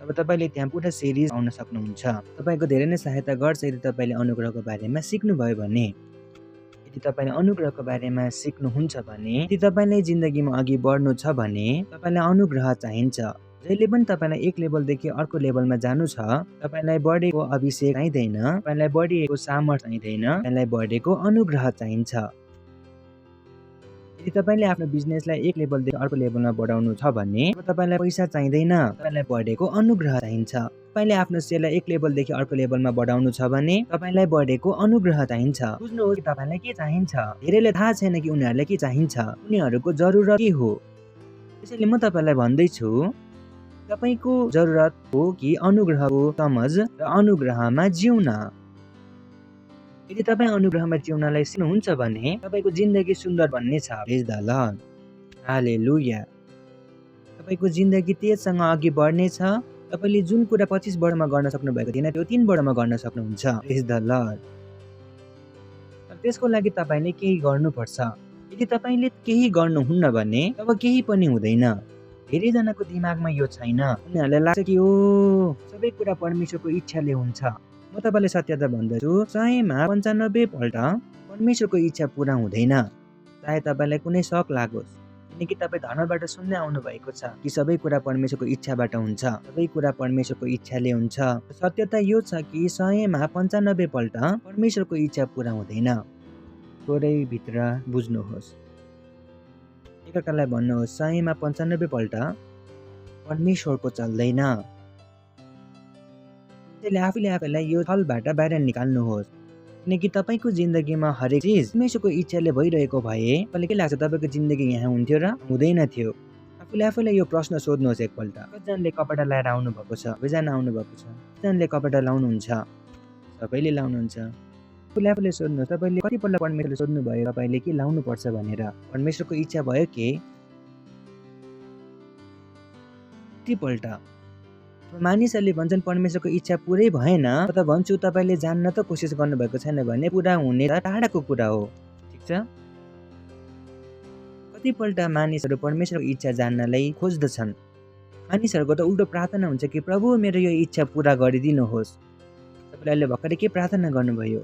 अब तपाईँले त्यहाँ पुरा सिरिज आउन सक्नुहुन्छ। तपाईँको धेरै नै सहायता गर्छ यदि तपाईँले अनुग्रहको बारेमा सिक्नुभयो भने। यदि तपाईँले अनुग्रहको बारेमा सिक्नुहुन्छ भने, यदि तपाईँलाई जिन्दगीमा अघि बढ्नु छ भने तपाईँलाई अनुग्रह चाहिन्छ। जहिले पनि तपाईँलाई एक लेभलदेखि अर्को लेभलमा जानु छ, तपाईँलाई बढेको अभिषेक चाहिँदैन, तपाईँलाई बढेको सामर्थ चाहिँदैन, तपाईँलाई बढेको अनुग्रह चाहिन्छ। यदि तपाईँले आफ्नो बिजनेसलाई एक लेभलदेखि अर्को लेभलमा बढाउनु छ भने तपाईँलाई पैसा चाहिँदैन, तपाईँलाई बढेको अनुग्रह चाहिन्छ। तपाईँले आफ्नो सेललाई एक लेभलदेखि अर्को लेभलमा बढाउनु छ भने तपाईँलाई बढेको अनुग्रह चाहिन्छ। बुझ्नुहोस् कि तपाईँलाई के चाहिन्छ। धेरैले थाहा छैन कि उनीहरूलाई के चाहिन्छ, उनीहरूको जरुरत के हो। त्यसैले म तपाईँलाई भन्दैछु तपाईँको जरुरत हो कि अनुग्रहको समझ र अनुग्रहमा जिउन। यदि तपाईँ अनुग्रहमा जिउनलाई सिक्नुहुन्छ भने तपाईँको जिन्दगी सुन्दर बन्नेछ। प्रेज द लर्ड। हालेलुया। तपाईँको जिन्दगी तेजसँग अघि बढ्नेछ। तपाईँले जुन कुरा 25 वर्षमा गर्न सक्नुभएको थिएन त्यो 3 वर्षमा गर्न सक्नुहुन्छ। प्रेज द लर्ड। त्यसको लागि तपाईँले केही गर्नुपर्छ। यदि तपाईँले केही गर्नुहुन्न भने तब केही पनि हुँदैन। धेरैजनाको दिमागमा यो छैन। उनीहरूलाई लाग्छ कि ओ सबै कुरा परमेश्वरको इच्छाले हुन्छ। म तपाईँलाई सत्यता भन्दछु, 100मा 95 पल्ट परमेश्वरको इच्छा पुरा हुँदैन। चाहे तपाईँलाई कुनै शक लागोस्, किनकि तपाईँ धर्मबाट सुन्दै आउनु भएको छ कि सबै कुरा परमेश्वरको इच्छाबाट हुन्छ, सबै कुरा परमेश्वरको इच्छाले हुन्छ। सत्यता यो छ कि 100मा 95 पल्ट परमेश्वरको इच्छा पुरा हुँदैन। थोरै भित्र बुझ्नुहोस्। एकअर्कालाई भन्नुहोस् 100मा 95 पल्ट परमेश्वरको चल्दैन। त्यसैले आफूले आफैलाई यो छलबाट बाहिर निकाल्नुहोस्। किनकि तपाईँको जिन्दगीमा हरेक चिज परमेश्वरको इच्छाले भइरहेको भए तपाईँलाई के लाग्छ तपाईँको जिन्दगी यहाँ हुन्थ्यो र हुँदैन थियो? आफूलाई यो प्रश्न सोध्नुहोस् एकपल्ट। कतिजनाले कपडा लाएर आउनुभएको छ, सबैजना आउनुभएको छ। कतिजनाले कपडा लाउनुहुन्छ, सबैले लाउनुहुन्छ। आफूले सोध्नुहोस्, तपाईँले कतिपल्ट परमेश्वरले सोध्नुभयो तपाईँले के लाउनुपर्छ भनेर? परमेश्वरको इच्छा भयो के? कतिपल्ट? मानिसहरूले भन्छन् परमेश्वरको इच्छा पुरै भएन, त भन्छु तपाईँले जान्न त कोसिस गर्नुभएको छैन भने पुरा हुने त टाढाको कुरा हो। ठिक छ? कतिपल्ट मानिसहरू परमेश्वरको इच्छा जान्नलाई खोज्दछन्। मानिसहरूको त उल्टो प्रार्थना हुन्छ कि प्रभु मेरो यो इच्छा पुरा गरिदिनुहोस्। तपाईँले अहिले भर्खरै के प्रार्थना गर्नुभयो?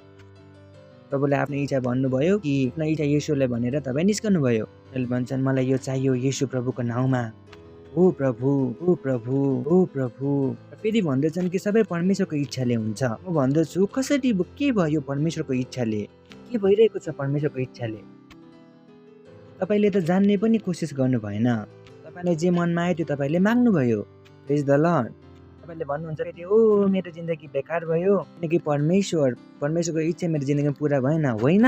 प्रभुले आफ्नो इच्छा भन्नुभयो कि आफ्नो इच्छा येशूलाई भनेर तपाईँ निस्कनुभयो? उनीहरूले भन्छन् मलाई यो चाहियो येशू प्रभुको नाउँमा। ओ प्रभु, ओ प्रभु, ओ प्रभु। फेरि भन्दछन् कि सबै परमेश्वरको इच्छाले हुन्छ। म भन्दछु कसरी के भयो परमेश्वरको इच्छाले? के भइरहेको छ परमेश्वरको इच्छाले? तपाईँले त जान्ने पनि कोसिस गर्नु भएन। तपाईँलाई जे मनमा आयो त्यो तपाईँले माग्नुभयो। प्रेज द लर्ड। तपाईँले भन्नुहुन्छ कि ओ मेरो जिन्दगी बेकार भयो किनकि परमेश्वरको इच्छा मेरो जिन्दगीमा पुरा भएन। होइन,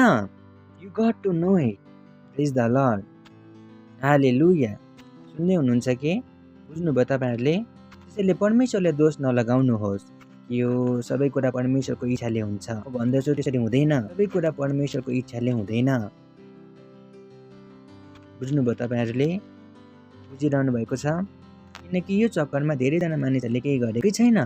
you got to know it. Praise the Lord. Hallelujah. सुन्दै हुनुहुन्छ कि? बुझ्नुभयो तपाईँहरूले? त्यसैले परमेश्वरले दोष नलगाउनुहोस्। यो सबै कुरा परमेश्वरको इच्छाले हुन्छ। म भन्दछु त्यसरी हुँदैन। सबै कुरा परमेश्वरको इच्छाले हुँदैन। बुझ्नुभयो तपाईँहरूले? बुझिरहनु भएको छ? किनकि यो चक्करमा धेरैजना मानिसहरूले केही गरेकै छैन।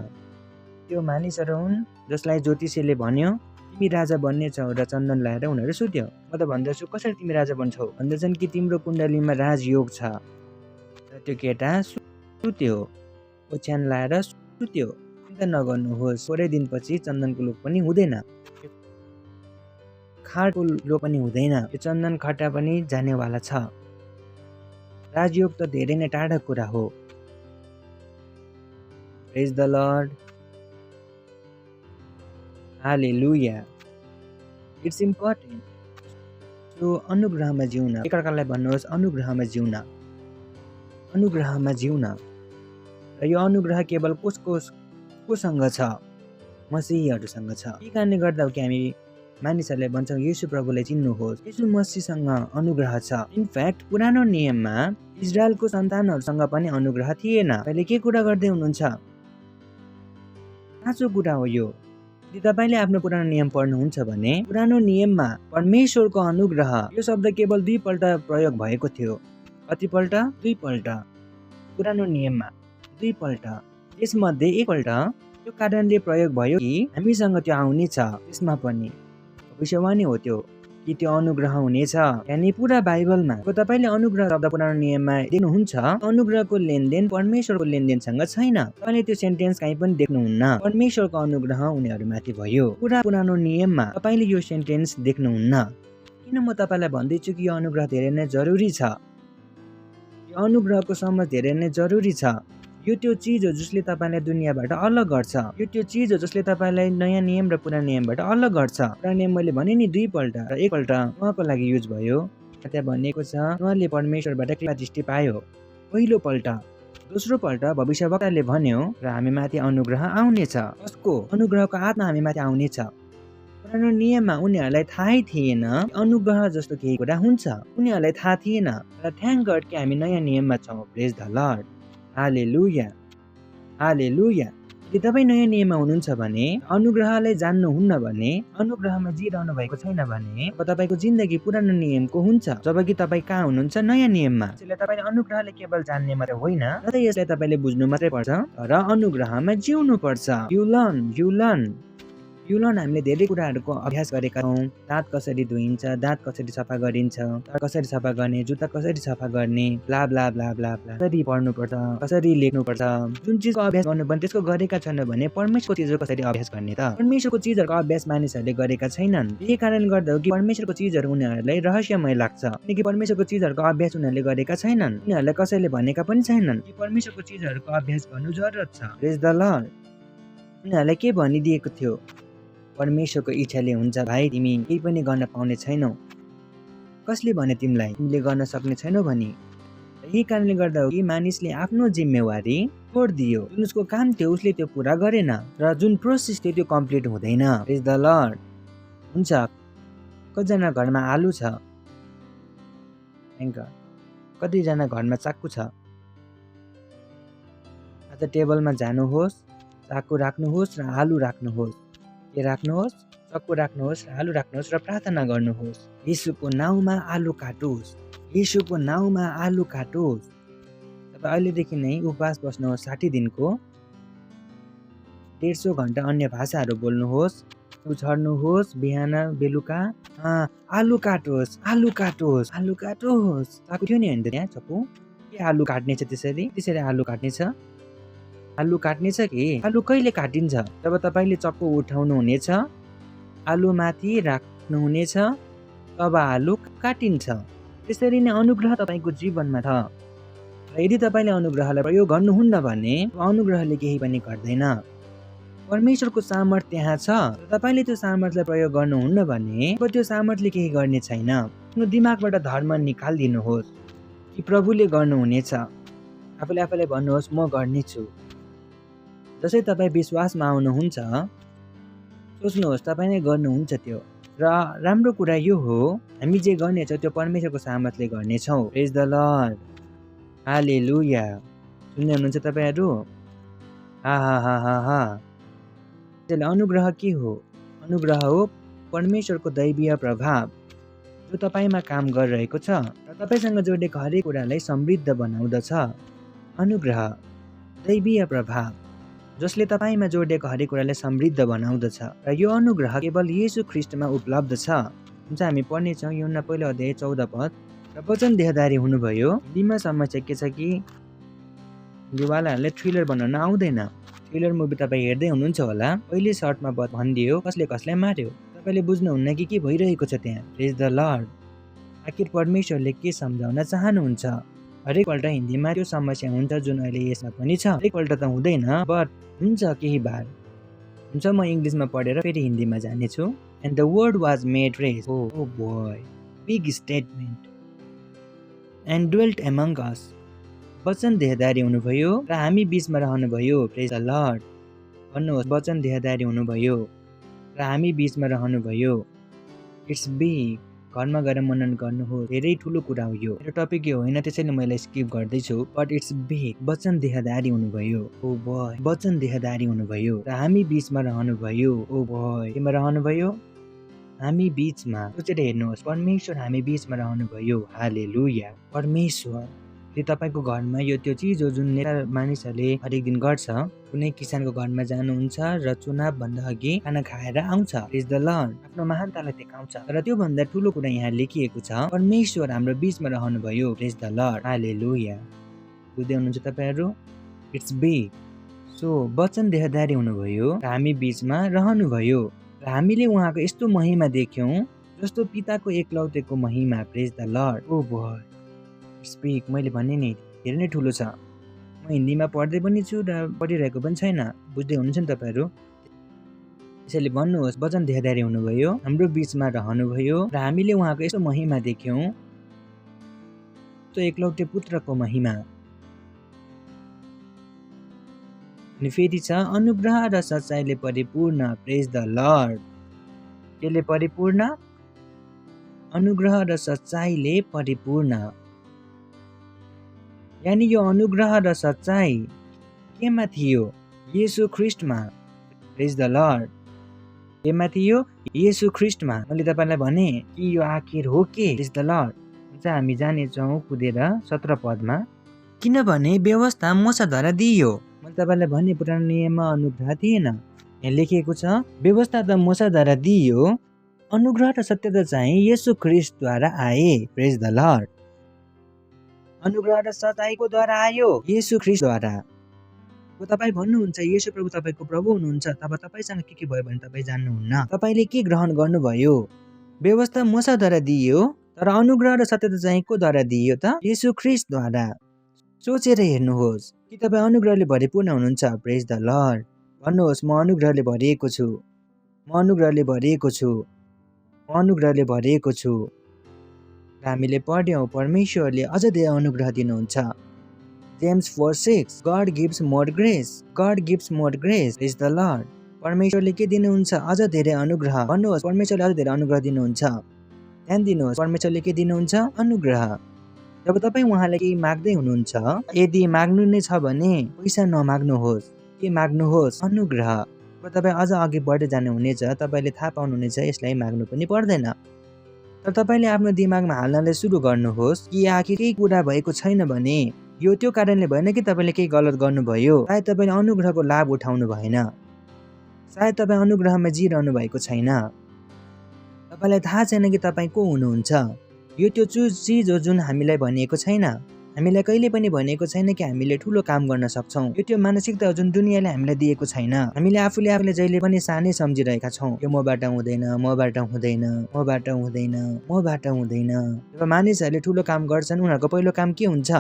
त्यो मानिसहरू हुन् जसलाई ज्योतिषीले भन्यो तिमी राजा बन्ने छौ र चन्दन लाएर उनीहरू सुत्यो। म त भन्दछु कसरी तिमी राजा बन्छौ? भन्दछन् कि तिम्रो कुण्डलीमा राजयोग छ। र त्यो केटा सुत्यो, ओछ्यान लाएर सुत्यो। चिन्ता नगर्नुहोस्, थोरै दिनपछि चन्दनको लोक पनि हुँदैन, खारको लोक पनि हुँदैन। यो चन्दन खट्टा पनि जानेवाला छ। राजयोग त धेरै नै टाढा कुरा हो। Praise the Lord. Hallelujah. It's important. So अनुग्रहमा जिउन, एकअर्कालाई भन्नुहोस् अनुग्रहमा जिउन, अनुग्रहमा जिउन। र यो अनुग्रह केवल कोसँग छ? मसीहहरूसँग छ। के कारणले गर्दा हो कि हामी मानिसहरूले भन्छौँ येशू प्रभुलाई चिन्नुहोस्? येशू मसीहसँग अनुग्रह छ। इनफ्याक्ट पुरानो नियममा इजरायलको सन्तानहरूसँग पनि अनुग्रह थिएन। अहिले के कुरा गर्दै हुनुहुन्छ? साँचो कुरा हो यो। यदि तपाईँले आफ्नो पुरानो नियम पढ्नुहुन्छ भने पुरानो नियममा परमेश्वरको अनुग्रह यो शब्द केवल 2 पल्ट प्रयोग भएको थियो। कतिपल्ट? 2 पल्ट। पुरानो नियममा 2 पल्ट। यसमध्ये 1 पल्ट त्यो कारणले प्रयोग भयो कि हामीसँग त्यो आउनेछ। त्यसमा पनि भविष्यवाणी हो त्यो कि त्यो अनुग्रह हुनेछ। यानी पुरा बाइबलमा तपाईँले अनुग्रह शब्द पुरानो नियममा देख्नुहुन्छ। अनुग्रहको लेनदेन परमेश्वरको लेनदेनसँग छैन। तपाईँले त्यो सेन्टेन्स कहीँ पनि देख्नुहुन्न। परमेश्वरको अनुग्रह उनीहरूमाथि भयो। पुरा पुरानो नियममा तपाईँले यो सेन्टेन्स देख्नुहुन्न। किन म तपाईँलाई भन्दैछु कि यो अनुग्रह धेरै नै जरुरी छ? यो अनुग्रहको समझ धेरै नै जरुरी छ। यो त्यो चिज हो जसले तपाईँलाई दुनियाँबाट अलग गर्छ। यो त्यो चिज हो जसले तपाईँलाई नयाँ नियम र पुरानो नियमबाट अलग गर्छ। पुरानो नियम मैले भने नि 2 पल्ट र 1 पल्ट उहाँको लागि युज भयो। त्यहाँ भनिएको छ उहाँले परमेश्वरबाट कृपा दृष्टि पायो। पहिलो पल्ट। दोस्रो पल्ट भविष्यवक्ताले भन्यो र हामी माथि अनुग्रह आउनेछ। कसको? अनुग्रहको आत्मा हामी माथि आउनेछ। पुरानो नियममा उनीहरूलाई थाहै थिएन अनुग्रह जस्तो केही कुरा हुन्छ। उनीहरूलाई थाहा थिएन। र थ्याङ्क गड कि हामी नयाँ नियममा छौँ। प्रेज द लर्ड। हालेलुया। हालेलुया। यदि तपाईँ नयाँ नियममा हुनुहुन्छ भने अनुग्रहलाई जान्नुहुन्न भने अनुग्रहमा जिरहनु भएको छैन भने अब तपाईँको जिन्दगी पुरानो नियमको हुन्छ। जबकि तपाईँ कहाँ हुनुहुन्छ? नयाँ नियममा। त्यसले तपाईँले अनुग्रहले केवल जान्ने मात्रै होइन र यसलाई तपाईँले बुझ्नु मात्रै पर्छ तर अनुग्रहमा जिउनु पर्छ। You learn. हामीले धेरै कुराहरूको अभ्यास गरेका छौँ। दाँत कसरी धोइन्छ, दाँत कसरी सफा गरिन्छ, कसरी सफा गर्ने, जुत्ता कसरी सफा गर्ने, blah blah blah blah blah, कसरी पढ्नुपर्छ, कसरी लेख्नुपर्छ। जुन चिजको अभ्यास गर्नुपर्ने त्यसको गरेका छैन भने परमेश्वरको चिजहरू कसरी अभ्यास गर्ने त? परमेश्वरको चिजहरूको अभ्यास मानिसहरूले गरेका छैनन्। यही कारणले गर्दा हो कि परमेश्वरको चिजहरू उनीहरूलाई रहस्यमय लाग्छ। किनकि परमेश्वरको चिजहरूको अभ्यास उनीहरूले गरेका छैनन्। उनीहरूलाई कसैले भनेका पनि छैनन् कि परमेश्वरको चिजहरूको अभ्यास गर्नु जरुरत छ। Praise the lord. उनीहरूलाई के भनिदिएको थियो? परमेश्वरको इच्छाले हुन्छ भाइ, तिमी केही पनि गर्न पाउने छैनौ। कसले भने तिमीलाई तिमीले गर्न सक्ने छैनौ भनी? यही कारणले गर्दा हो कि मानिसले आफ्नो जिम्मेवारी छोडिदियो। जुन उसको काम थियो उसले त्यो पुरा गरेन र जुन प्रोसेस थियो त्यो कम्प्लिट हुँदैन। Praise the Lord. हुन्छ। कतिजना घरमा आलु छ? Thank God. कतिजना घरमा चाक्कु छ? आज टेबलमा जानुहोस्, चाकु राख्नुहोस् र आलु राख्नुहोस्। के राख्नुहोस्? चाकु राख्नुहोस् र आलु राख्नुहोस् र प्रार्थना गर्नुहोस्। येशूको नाउँमा आलु काटोस्। येशूको नाउँमा आलु काटोस्। तपाईँ अहिलेदेखि नै उपवास बस्नुहोस् 60 दिनको। 150 घन्टा अन्य भाषाहरू बोल्नुहोस्। उछर्नुहोस् बिहान बेलुका। आलु काटोस्, आलु काटोस्, आलु काटोस्। चाकु थियो नि होइन त त्यहाँ चाकु? के आलु काट्ने छ त्यसरी? त्यसरी आलु काट्ने छ? आलु काट्ने छ कि? आलु कहिले काटिन्छ? जब तपाईँले चक्कु उठाउनु हुनेछ, आलु माथि राख्नुहुनेछ, तब आलु काटिन्छ। त्यसरी नै अनुग्रह तपाईँको जीवनमा छ। र यदि तपाईँले अनुग्रहलाई प्रयोग गर्नुहुन्न भने अनुग्रहले केही पनि गर्दैन। परमेश्वरको सामर्थ त्यहाँ छ, तपाईँले त्यो सामर्थलाई प्रयोग गर्नुहुन्न भने अब त्यो सामर्थले केही गर्ने छैन। आफ्नो दिमागबाट धर्म निकालिदिनुहोस् कि प्रभुले गर्नुहुनेछ। आफूले आफूलाई भन्नुहोस् म गर्नेछु। जसै तपाईँ विश्वासमा आउनुहुन्छ, सोच्नुहोस् तपाईँ नै गर्नुहुन्छ त्यो। र राम्रो कुरा यो हो, हामी जे गर्नेछौँ त्यो परमेश्वरको सामर्थले गर्नेछौँ। प्रेज द लर्ड, हालेलुया। सुन्दै हुनुहुन्छ तपाईँहरू? हा हा हा हा हा। त्यसले अनुग्रह के हो? अनुग्रह हो परमेश्वरको दैवीय प्रभाव जो तपाईँमा काम गरिरहेको छ र तपाईँसँग जोडिएको हरेक कुरालाई समृद्ध बनाउँदछ। अनुग्रह दैवीय प्रभाव जसले तपाईँमा जोडिएको हरेक कुरालाई समृद्ध बनाउँदछ र यो अनुग्रह केवल येशू ख्रीष्टमा उपलब्ध छ। हुन्छ हामी पढ्नेछौँ यूहन्ना पहिलो अध्याय 14 पद। र वचन देहधारी हुनुभयो। हिन्दीमा समस्या के छ कि युवालाहरूले थ्रिलर बनाउन आउँदैन। थ्रिलर मुभी तपाईँ हेर्दै हुनुहुन्छ होला। पहिले सर्टमा भनिदियो कसले कसलाई मार्यो। तपाईँले बुझ्नुहुन्न कि के भइरहेको छ त्यहाँ। प्रेज द लर्ड। आखिर परमेश्वरले के सम्झाउन चाहनुहुन्छ? हरेकपल्ट हिन्दीमा त्यो समस्या हुन्छ जुन अहिले यसमा पनि छ। हरेकपल्ट त हुँदैन, बट हुन्छ केही बार हुन्छ। म इङ्ग्लिसमा पढेर फेरि हिन्दीमा जानेछु। And the word was made flesh. Oh boy, big statement. And dwelt among us. वचन देहधारी हुनुभयो र हामी बीचमा रहनुभयो। Praise the Lord. भन्नुहोस्, वचन देहधारी हुनुभयो र हामी बीचमा रहनुभयो। It's big. घरमा गएर मनन गर्नुहोस्, धेरै ठुलो कुरा हो यो। मेरो टपिक यो होइन, त्यसैले मैले स्किप गर्दैछु। But it's big. वचन देहधारी हुनुभयो। ओ बोय, वचन देहधारी हुनुभयो र हामी बीचमा रहनुभयो। ओ बोय, केमा रहनुभयो? हामी बीचमा। सोचेर हेर्नुहोस्, परमेश्वर हामी बीचमा रहनुभयो। हालेलुया। परमेश्वर तपाईँको घरमा यो त्यो चिज हो जुन नेता मानिसहरूले हरेक दिन गर्छ। कुनै किसानको घरमा जानुहुन्छ र चुनाव भन्दा अघि खाना खाएर आउँछ। प्रेज द लर्ड। आफ्नो महानतालाई देखाउँछ। तर त्योभन्दा ठुलो कुरा यहाँ लेखिएको छ, परमेश्वर हाम्रो बीचमा रहनुभयो। प्रेज द लर्ड, हालेलुया। बुझ्दै हुनुहुन्छ तपाईँहरू? It's big. सो वचन देहधारी हुनुभयो र हामी बीचमा रहनुभयो र हामीले उहाँको यस्तो महिमा देख्यौँ जस्तो पिताको एकलौतेको महिमा। Praise the Lord. Oh boy, speak. मैले भने नि धेरै नै ठुलो छ। म हिन्दीमा पढ्दै पनि छु र पढिरहेको पनि छैन। बुझ्दै हुनुहुन्छ नि तपाईँहरू? त्यसैले भन्नुहोस्, वचन देहधारी हुनुभयो, हाम्रो बीचमा रहनुभयो र हामीले उहाँको यस्तो महिमा देख्यौँ, त्यो एकलौटे पुत्रको महिमा। अनि फेरि छ अनुग्रह र सच्चाइले परिपूर्ण। प्रेज द लर्ड। यसले परिपूर्ण? अनुग्रह र सच्चाइले परिपूर्ण। यानि यो अनुग्रह र सच्चाइ केमा थियो? येशू ख्रीष्टमा। प्रेज द लर्ड। केमा थियो? येशू ख्रीष्टमा। मैले तपाईँलाई भने कि यो आखिर हो के? प्रेज द लर्ड। हुन्छ हामी जानेछौँ कुदेर 17 पदमा। किनभने व्यवस्था मूसाद्वारा दिइयो। मैले तपाईँलाई भने पुरानो नियममा अनुग्रह थिएन। यहाँ लेखिएको छ व्यवस्था त मूसाद्वारा दिइयो, अनुग्रह र सत्यता चाहिँ येशू ख्रीष्टद्वारा आए। प्रेज द लर्ड। अनुग्रह र सच्चाइको द्वारा आयो, येशू ख्रीष्टद्वारा। तपाईँ भन्नुहुन्छ येशू प्रभु तपाईँको प्रभु हुनुहुन्छ, तब तपाईँसँग के भयो भने तपाईँ जान्नुहुन्न। तपाईँले के ग्रहण गर्नुभयो? व्यवस्था मूसाद्वारा दिइयो, तर अनुग्रह र सत्यता चाहिँ को द्वारा दिइयो त? येशू ख्रीष्टद्वारा। सोचेर हेर्नुहोस् कि तपाईँ अनुग्रहले भरिपूर्ण हुनुहुन्छ। प्रेज द लर्ड। भन्नुहोस्, म अनुग्रहले भरिएको छु, म अनुग्रहले भरिएको छु, म अनुग्रहले भरिएको छु। र हामीले पढ्यौँ परमेश्वरले अझ धेरै अनुग्रह दिनुहुन्छ। James 4:6 God gives more grace. God gives more grace. Praise the lord. परमेश्वरले के दिनुहुन्छ? अझ धेरै अनुग्रह। भन्नुहोस्, परमेश्वरले अझ धेरै अनुग्रह दिनुहुन्छ। ध्यान दिनुहोस्, परमेश्वरले के दिनुहुन्छ? अनुग्रह। जब तपाईँ उहाँलाई केही माग्दै हुनुहुन्छ, यदि माग्नु नै छ भने पैसा नमाग्नुहोस्, के माग्नुहोस्? अनुग्रह। अब तपाईँ अझ अघि बढ्दै जानुहुनेछ, तपाईँले थाहा पाउनुहुनेछ यसलाई माग्नु पनि पर्दैन। तर तपाईँले आफ्नो दिमागमा हाल्नलाई सुरु गर्नुहोस् कि आखिर केही कुरा भएको छैन भने यो त्यो कारणले भएन कि तपाईँले केही गलत गर्नुभयो, सायद तपाईँले अनुग्रहको लाभ उठाउनु भएन, सायद तपाईँ अनुग्रहमा जिरहनु भएको छैन। तपाईँलाई थाहा छैन कि तपाईँ को हुनुहुन्छ। यो त्यो चिज हो जुन हामीलाई भनिएको छैन। हामीलाई कहिले पनि भनिएको छैन कि हामीले ठुलो काम गर्न सक्छौँ। यो त्यो मानसिकता हो जुन दुनियाँले हामीलाई दिएको छैन। हामीले आफूले जहिले पनि सानै सम्झिरहेका छौँ। यो मबाट हुँदैन, मबाट हुँदैन, मबाट हुँदैन, मबाट हुँदैन। जब मानिसहरूले ठुलो काम गर्छन् उनीहरूको पहिलो काम के हुन्छ?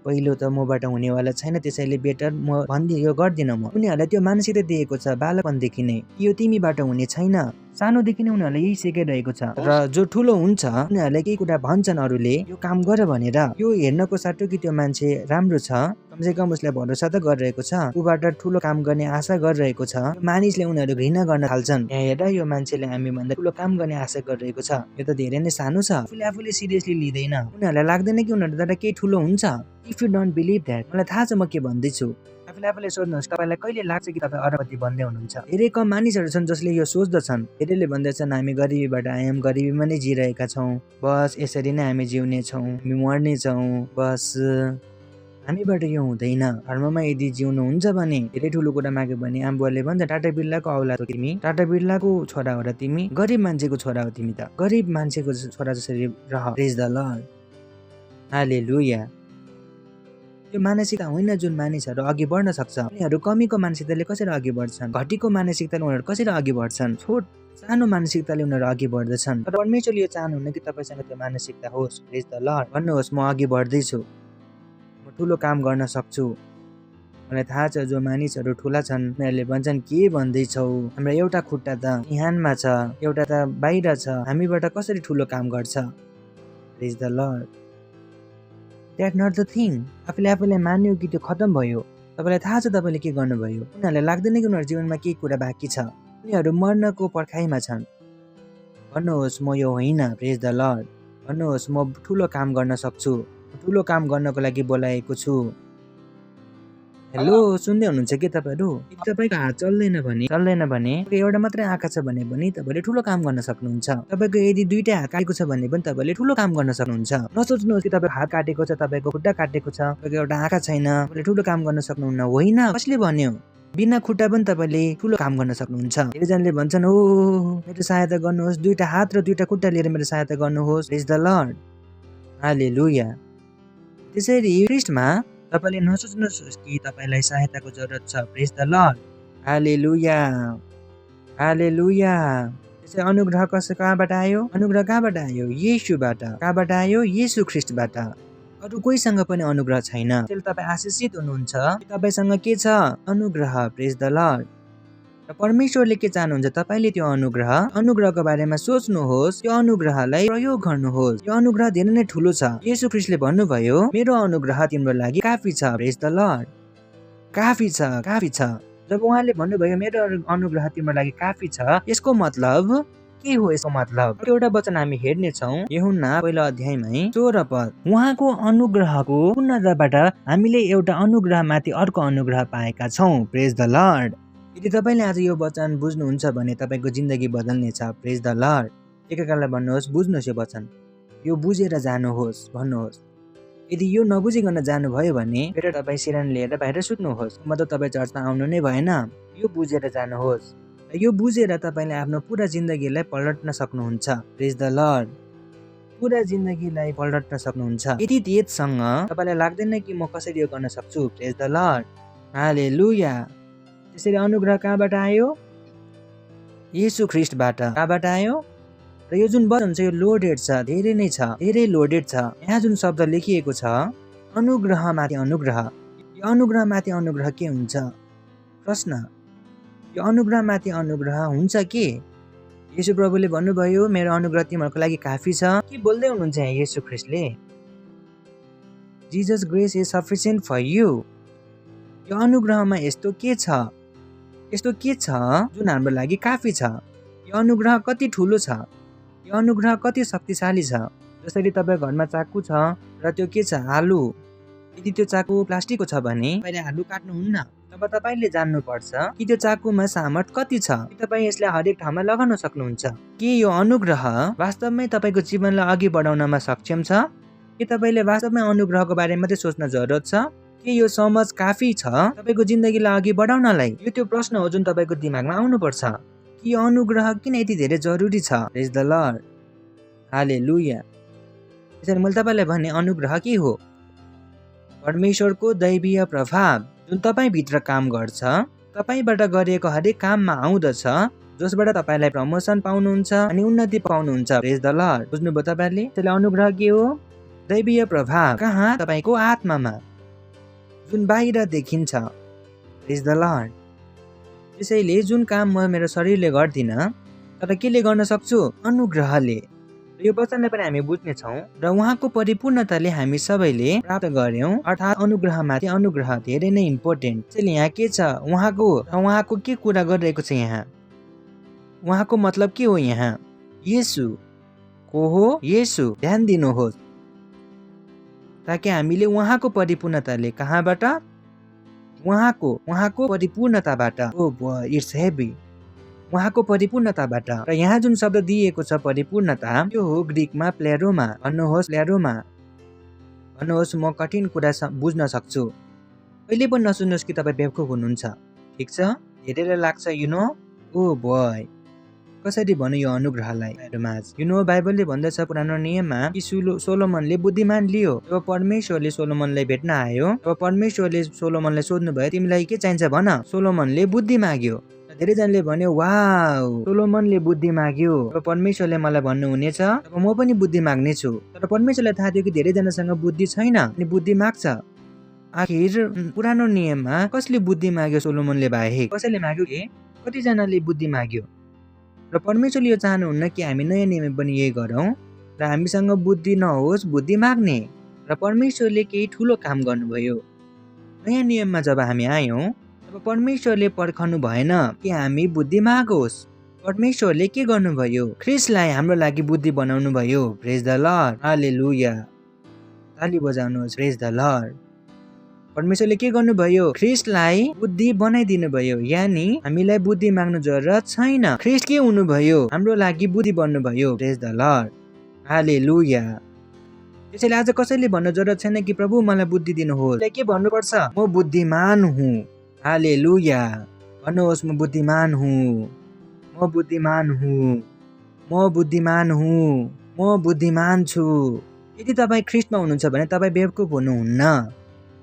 पहिलो त मबाट हुनेवाला छैन, त्यसैले बेटर म यो गर्दिनँ म। उनीहरूलाई त्यो मानसिकता दिएको छ बालपनदेखि नै, यो तिमीबाट हुने छैन। सानोदेखि नै उनीहरूले यही सिकाइरहेको छ। र जो ठुलो हुन्छ उनीहरूले केही कुरा भन्छन् अरूले, यो काम गर भनेर, यो हेर्नको साटो कि त्यो मान्छे राम्रो छ, कमसेकम उसलाई भरोसा त गरिरहेको छ, ऊबाट ठुलो काम गर्ने आशा गरिरहेको छ, मानिसले उनीहरू घृणा गर्न थाल्छन्। यहाँ हेर यो मान्छेले हामीभन्दा ठुलो काम गर्ने आशा गरिरहेको छ, यो त धेरै नै सानो छ। आफूले सिरियसली लिँदैन। उनीहरूलाई लाग्दैन कि उनीहरूबाट केही ठुलो हुन्छ। If you don't believe that, मलाई थाहा छ म के भन्दैछु। आफूले सोध्नुहोस्, तपाईँलाई कहिले लाग्छ कि तपाईँ अरबपति बन्दै हुनुहुन्छ? धेरै कम मानिसहरू छन् जसले यो सोच्दछन्। धेरैले भन्दछन् हामी गरिबीबाट आयौँ, गरिबीमा नै जिरहेका छौँ, बस यसरी नै हामी जिउने छौँ, हामी मर्ने छौँ, बस हामीबाट यो हुँदैन। धर्ममा यदि जिउनु हुन्छ भने धेरै ठुलो कुरा माग्यो भने आम्बुवाले भन्छ टाटा बिर्लाको औलाद हो तिमी, टाटा बिर्लाको छोरा हो र तिमी, गरिब मान्छेको छोरा हो तिमी त, गरिब मान्छेको छोरा जसरी रह। प्रेज द लर्ड, हालेलुया। यो मानसिकता होइन जुन मानिसहरू अघि बढ्न सक्छ। उनीहरू कमीको मानसिकताले कसरी अघि बढ्छन्, घटीको मानसिकताले उनीहरू कसरी अघि बढ्छन्, सानो मानसिकताले उनीहरू अघि बढ्दछन्। तर परमेश्वरले यो चाहनुहुन्न कि तपाईँसँग त्यो मानसिकता होस्। प्रेज द लर्ड। भन्नुहोस् म अघि बढ्दैछु, म ठुलो काम गर्न सक्छु। मलाई थाहा छ जो मानिसहरू ठुला छन् उनीहरूले भन्छन् के भन्दैछौ, हाम्रो एउटा खुट्टा त इहानमा छ, एउटा त बाहिर छ, हामीबाट कसरी ठुलो काम गर्छ। Praise the Lord. That not the thing. आफूले मान्यो कि त्यो खतम भयो। तपाईँलाई थाहा छ तपाईँले के गर्नुभयो। उनीहरूलाई लाग्दैन कि उनीहरू जीवनमा केही कुरा बाँकी छ, उनीहरू मर्नको पर्खाइमा छन्। भन्नुहोस् म यो होइन। प्रेज द लर्ड। भन्नुहोस् म ठुलो काम गर्न सक्छु, ठुलो काम गर्नको लागि बोलाएको छु। हेलो, सुन्दै हुनुहुन्छ के तपाईँहरू? तपाईँको हात चल्दैन भने एउटा मात्रै आँखा छ भने पनि तपाईँले ठुलो काम गर्न सक्नुहुन्छ। तपाईँको यदि दुईटै हात काटेको छ भने पनि तपाईँले ठुलो काम गर्न सक्नुहुन्छ। नसोच्नुहोस् कि तपाईँको हात काटेको छ, तपाईँको खुट्टा काटेको छ, तपाईँको एउटा आँखा छैन, तपाईँले ठुलो काम गर्न सक्नुहुन्न। होइन, कसले भन्यो? बिना खुट्टा पनि तपाईँले ठुलो काम गर्न सक्नुहुन्छ। धेरैजनाले भन्छन् ओ मेरो सहायता गर्नुहोस्, दुईटा हात र दुईटा खुट्टा लिएर मेरो सहायता गर्नुहोस्। प्रेज द लर्ड, हालेलुया। त्यसरी ख्रीष्टमा तपाईँले नसोच्नुहोस् कि तपाईँलाई सहायताको जरुरत छ। प्रेज द लर्ड, हालेलुया, हालेलुया। त्यसै अनुग्रह कहाँबाट आयो? अनुग्रह कहाँबाट आयो? येशूबाट। कहाँबाट आयो? येशू ख्रीष्टबाट। अरू कोहीसँग पनि अनुग्रह छैन। त्यसैले तपाईँ आशिषित हुनुहुन्छ। तपाईँसँग के छ? अनुग्रह। प्रेज द लर्ड। र परमेश्वरले के चाहनुहुन्छ? तपाईँले त्यो अनुग्रहको बारेमा सोच्नुहोस्, त्यो अनुग्रहलाई प्रयोग गर्नुहोस्। यो अनुग्रह धेरै नै ठुलो छ। येशू ख्रीष्टले भन्नुभयो मेरो अनुग्रह तिम्रो लागि काफी छ। प्रेज द लर्ड, काफी छ, काफी छ। जब उहाँले भन्नुभयो मेरो अनुग्रह तिम्रो लागि काफी छ, यसको मतलब के हो? यसको मतलब एउटा वचन हामी हेर्नेछौँ यूहन्ना पहिलो अध्यायमै 16 पद। उहाँको अनुग्रहको पूर्णताबाट हामीले एउटा अनुग्रहमाथि अर्को अनुग्रह पाएका छौँ। प्रेज द लर्ड। यदि तपाईँले आज यो वचन बुझ्नुहुन्छ भने तपाईँको जिन्दगी बदल्नेछ। प्रेज द लर्ड। एकअर्कालाई भन्नुहोस् बुझ्नुहोस् यो वचन, यो बुझेर जानुहोस् भन्नुहोस्। यदि यो नबुझिकन जानुभयो भने फेरि तपाईँ सिरान लिएर बाहिर सुत्नुहोस्, मतलब तपाईँ चर्चमा आउनु नै भएन। यो बुझेर जानुहोस्। यो बुझेर तपाईँले आफ्नो पुरा जिन्दगीलाई पल्टन सक्नुहुन्छ। प्रेज द लर्ड। पुरा जिन्दगीलाई पल्टन सक्नुहुन्छ। यदि त्यससँग तपाईँलाई लाग्दैन कि म कसरी यो गर्न सक्छु। प्रेज द लर्ड, हालेलुया। त्यसरी अनुग्रह कहाँबाट आयो? येशू ख्रीष्टबाट। कहाँबाट आयो? र यो जुन वचन छ यो लोडेड छ, धेरै नै छ, धेरै लोडेड छ। यहाँ जुन शब्द लेखिएको छ अनुग्रहमाथि अनुग्रह, यो अनुग्रहमाथि अनुग्रह के हुन्छ? प्रश्न, यो अनुग्रहमाथि अनुग्रह हुन्छ के? येशू प्रभुले भन्नुभयो मेरो अनुग्रह तिमीहरूको लागि काफी छ। के बोल्दै हुनुहुन्छ यहाँ येशू ख्रीष्टले? Jesus grace is sufficient for you. यो अनुग्रहमा यस्तो के छ? यस्तो के छ जुन हाम्रो लागि काफी छ? यो अनुग्रह कति ठुलो छ? यो अनुग्रह कति शक्तिशाली छ? जसरी तपाईँ घरमा चाकु छ र त्यो के छ आलु, यदि त्यो चाकु प्लास्टिकको छ भने तपाईँले आलु काट्नुहुन्न। तब तपाईँले जान्नुपर्छ कि त्यो चाकुमा सामर्थ कति छ, कि तपाईँ यसलाई हरेक ठाउँमा लगाउन सक्नुहुन्छ। के यो अनुग्रह वास्तवमै तपाईँको जीवनलाई अघि बढाउनमा सक्षम छ, कि तपाईँले वास्तवमै अनुग्रहको बारेमा मात्रै सोच्न जरुरत छ, के यो समझ काफी छ तपाईँको जिन्दगीलाई अघि बढाउनलाई? यो त्यो प्रश्न हो जुन तपाईँको दिमागमा आउनुपर्छ कि यो अनुग्रह किन यति धेरै जरुरी छ। प्रेज द लर्ड, हालेलुया। त्यसैले मैले तपाईँलाई भने अनुग्रह के हो? परमेश्वरको दैवीय प्रभाव जुन तपाईँभित्र काम गर्छ, तपाईँबाट गरिएको हरेक काममा आउँदछ, जसबाट तपाईँलाई प्रमोसन पाउनुहुन्छ अनि उन्नति पाउनुहुन्छ। प्रेज द लर्ड, बुझ्नुभयो तपाईँले? त्यसले अनुग्रह के हो? दैवीय प्रभाव कहाँ? तपाईँको आत्मामा, जुन बाहिर देखिन्छ। प्रेज द लर्ड। त्यसैले जुन काम म मेरो शरीरले गर्दिनँ तर केले गर्न सक्छु? अनुग्रहले। यो वचनलाई पनि हामी बुझ्नेछौँ र उहाँको परिपूर्णताले हामी सबैले प्राप्त गर्यौं, अर्थात् अनुग्रहमाथि अनुग्रह धेरै नै इम्पोर्टेन्ट। त्यसैले यहाँ के छ? उहाँको के कुरा गरिरहेको छ यहाँ? उहाँको मतलब के हो यहाँ? येशू को हो? येशू। ध्यान दिनुहोस्, ताकि हामीले उहाँको परिपूर्णताले कहाँबाट? उहाँको परिपूर्णताबाट। Oh it's heavy. उहाँको परिपूर्णताबाट। र यहाँ जुन शब्द दिएको छ परिपूर्णता, त्यो हो ग्रीकमा प्लेरोमा। भन्नुहोस् प्लेरोमा। भन्नुहोस् म कठिन कुरा बुझ्न सक्छु। कहिले पनि नसुन्नुहोस् कि तपाईँ बेवकुफ हुनुहुन्छ, ठिक छ? धेरैलाई लाग्छ ओ बोय कसरी भन्नु यो अनुग्रहलाई? बाइबलले भन्दछ पुरानो नियममा कि सोलोमनले बुद्धिमान लियो। जब परमेश्वरले सोलोमनलाई भेट्न आयो, तब परमेश्वरले सोलोमनलाई सोध्नु भयो तिमीलाई के चाहिन्छ भन। सोलोमनले बुद्धि माग्यो। धेरैजनाले भन्यो वाउ सोलोमनले बुद्धि माग्यो, र परमेश्वरले मलाई भन्नुहुनेछ तब म पनि बुद्धि माग्ने छु। तर परमेश्वरलाई थाहा थियो कि धेरैजनासँग बुद्धि छैन अनि बुद्धि माग्छ। आखिर पुरानो नियममा कसले बुद्धि माग्यो? सोलोमनले बाहेक कसैले माग्यो कि? कतिजनाले बुद्धि माग्यो। र परमेश्वरले यो चाहनुहुन्न कि हामी नयाँ नियममा पनि यही गरौँ र हामीसँग बुद्धि नहोस्, बुद्धि माग्ने। र परमेश्वरले केही ठुलो काम गर्नुभयो। नयाँ नियममा जब हामी आयौँ तब परमेश्वरले पर्खनु भएन कि हामी बुद्धि मागोस्। परमेश्वरले के गर्नुभयो? ख्रिस्टलाई हाम्रो लागि बुद्धि बनाउनु भयो। प्रेज द लर्ड, हालेलुया। ताली बजाउनुहोस्। प्रेज द लर्ड। परमेश्वरले के गर्नुभयो? ख्रिस्टलाई बुद्धि बनाइदिनु भयो। यानी हामीलाई बुद्धि माग्नु जरुरत छैन। ख्रिस्ट के हुनुभयो? हाम्रो लागि बुद्धि बन्नुभयो। प्रेज द लर्ड, हालेलुया। त्यसैले आज कसैले भन्नु जरुरत छैन कि प्रभु मलाई बुद्धि दिनुहोस्। के भन्नुपर्छ? म बुद्धिमान हुँ। हालेलुया। भन्नुहोस् म बुद्धिमान हुँ, म बुद्धिमान हुँ, म बुद्धिमान हुँ, म बुद्धिमान छु। यदि तपाईँ ख्रिस्टमा हुनुहुन्छ भने तपाईँ बेवकुफ हुनुहुन्न।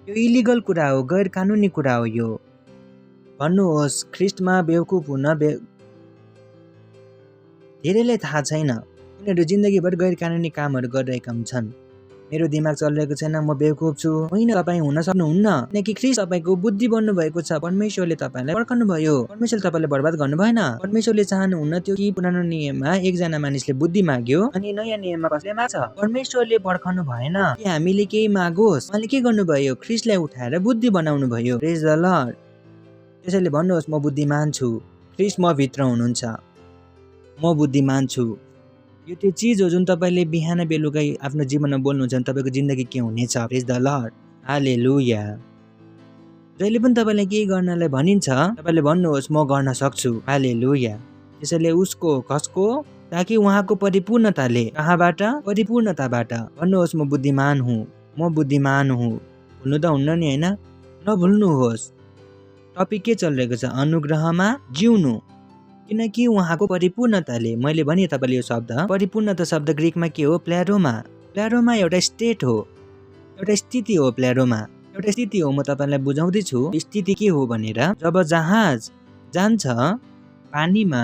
यो इलिगल कुरा हो, गैर कानुनी कुरा हो यो। भन्नुहोस् ख्रिस्टमा बेवकुफ हुन धेरैलाई थाहा छैन। उनीहरू जिन्दगीभर गैर कानुनी कामहरू गरिरहेका हुन्छन्। मेरो दिमाग चलिरहेको छैन, म बेवकुफ छु। होइन, तपाईँ हुन सक्नुहुन्न, किनकि ख्रिस्ट तपाईँको बुद्धि बन्नु भएको छ। परमेश्वरले तपाईँलाई पर्खनु भयो। परमेश्वरले तपाईँलाई बर्बाद गर्नु भएन। परमेश्वरले चाहनुहुन्न त्यो कि पुरानो नियममा एकजना मानिसले बुद्धि माग्यो अनि नयाँ नियममा कसले माग्छ? परमेश्वरले पर्खनु भएन कि हामीले केही मागोस्। उहाँले के गर्नुभयो? ख्रिस्टलाई उठाएर बुद्धि बनाउनु भयो। प्रेज द लर्ड। त्यसैले भन्नुहोस् म बुद्धिमान छु। ख्रिस्ट म भित्र हुनुहुन्छ, म बुद्धिमान छु। यो त्यो चिज हो जुन तपाईँले बिहान बेलुका आफ्नो जीवनमा बोल्नुहुन्छ भने तपाईँको जिन्दगी के हुनेछ। प्रेज द लर्ड, हालेलुया। जहिले पनि तपाईँलाई केही गर्नलाई भनिन्छ, तपाईँले भन्नुहोस् म गर्न सक्छु। हालेलुया। त्यसैले कसको? ताकि उहाँको परिपूर्णताले। कहाँबाट? परिपूर्णताबाट। भन्नुहोस् म बुद्धिमान हुँ, म बुद्धिमान हुँ। भुल्नु त हुन्न नि, होइन? नभुल्नुहोस्। टपिक के चलिरहेको छ? अनुग्रहमा जिउनु। किनकि उहाँको परिपूर्णताले। मैले भने तपाईँले यो शब्द परिपूर्णता शब्द ग्रीकमा के हो? प्लेरोमा। प्लेरोमा एउटा स्टेट हो, एउटा स्थिति हो। प्लेरोमा एउटा स्थिति हो। म तपाईँलाई बुझाउँदैछु स्थिति के हो भनेर। जब जहाज जान्छ पानीमा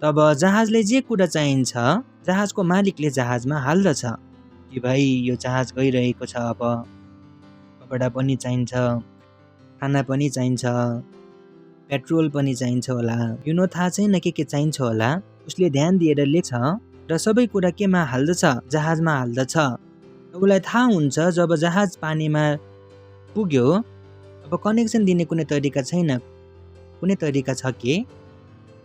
तब जहाजले जे कुरा चाहिन्छ जहाजको मालिकले जहाजमा हाल्दछ कि भाइ यो जहाज गइरहेको छ, अब कपडा पनि चाहिन्छ, खाना पनि चाहिन्छ, पेट्रोल पनि चाहिन्छ होला, थाहा छैन के चाहिन्छ होला। उसले ध्यान दिएर लेख्छ र सबै कुरा केमा हाल्दछ? जहाजमा हाल्दछ। उसलाई थाहा हुन्छ जब जहाज पानीमा पुग्यो अब कनेक्सन दिने कुनै तरिका छैन। कुनै तरिका छ कि